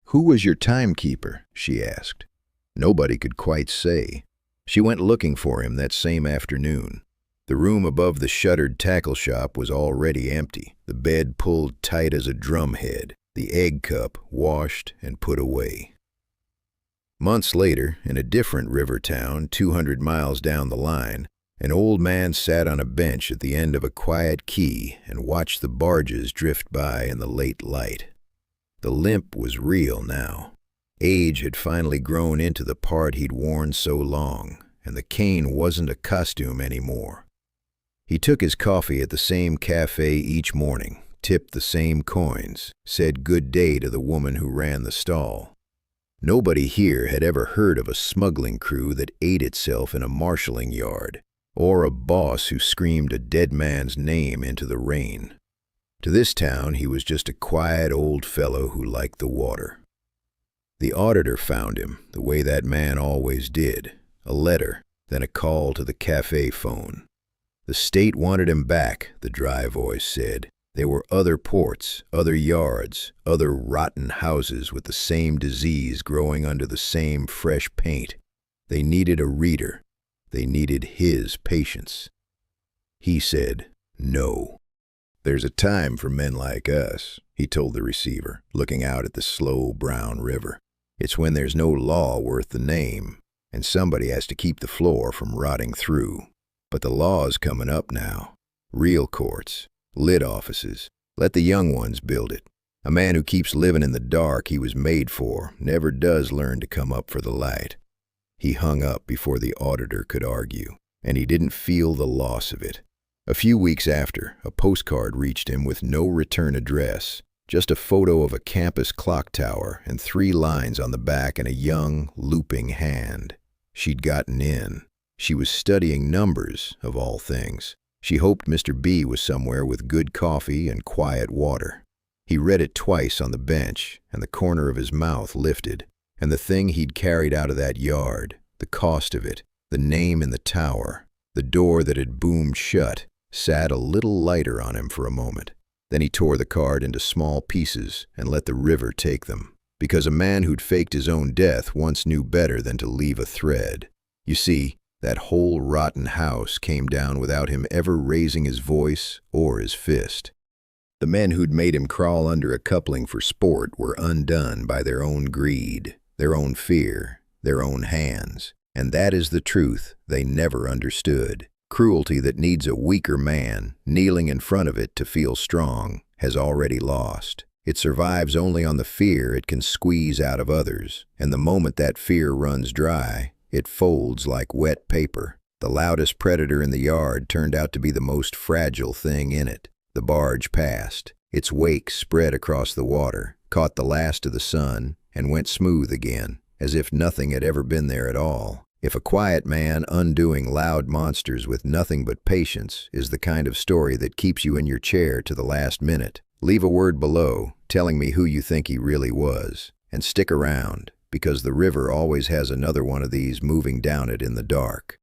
"Who was your timekeeper?" she asked. Nobody could quite say. She went looking for him that same afternoon. The room above the shuttered tackle shop was already empty, the bed pulled tight as a drumhead, the egg cup washed and put away. Months later, in a different river town 200 miles down the line, an old man sat on a bench at the end of a quiet quay and watched the barges drift by in the late light. The limp was real now. Age had finally grown into the part he'd worn so long, and the cane wasn't a costume anymore. He took his coffee at the same cafe each morning, tipped the same coins, said good day to the woman who ran the stall. Nobody here had ever heard of a smuggling crew that ate itself in a marshalling yard, or a boss who screamed a dead man's name into the rain. To this town, he was just a quiet old fellow who liked the water. The auditor found him, the way that man always did, a letter, then a call to the cafe phone. The state wanted him back, the dry voice said. There were other ports, other yards, other rotten houses with the same disease growing under the same fresh paint. They needed a reader. They needed his patience. He said, "No." "There's a time for men like us," he told the receiver, looking out at the slow brown river. "It's when there's no law worth the name, and somebody has to keep the floor from rotting through. But the law's coming up now. Real courts, lit offices. Let the young ones build it. A man who keeps living in the dark he was made for never does learn to come up for the light." He hung up before the auditor could argue, and he didn't feel the loss of it. A few weeks after, a postcard reached him with no return address, just a photo of a campus clock tower and 3 lines on the back and a young, looping hand. She'd gotten in. She was studying numbers, of all things. She hoped Mr. B was somewhere with good coffee and quiet water. He read it twice on the bench, and the corner of his mouth lifted. And the thing he'd carried out of that yard, the cost of it, the name in the tower, the door that had boomed shut, sat a little lighter on him for a moment. Then he tore the card into small pieces and let the river take them, because a man who'd faked his own death once knew better than to leave a thread. You see, that whole rotten house came down without him ever raising his voice or his fist. The men who'd made him crawl under a coupling for sport were undone by their own greed, their own fear, their own hands. And that is the truth they never understood. Cruelty that needs a weaker man, kneeling in front of it to feel strong, has already lost. It survives only on the fear it can squeeze out of others, and the moment that fear runs dry, it folds like wet paper. The loudest predator in the yard turned out to be the most fragile thing in it. The barge passed. Its wake spread across the water, caught the last of the sun, and went smooth again, as if nothing had ever been there at all. If a quiet man undoing loud monsters with nothing but patience is the kind of story that keeps you in your chair to the last minute, leave a word below telling me who you think he really was, and stick around, because the river always has another one of these moving down it in the dark.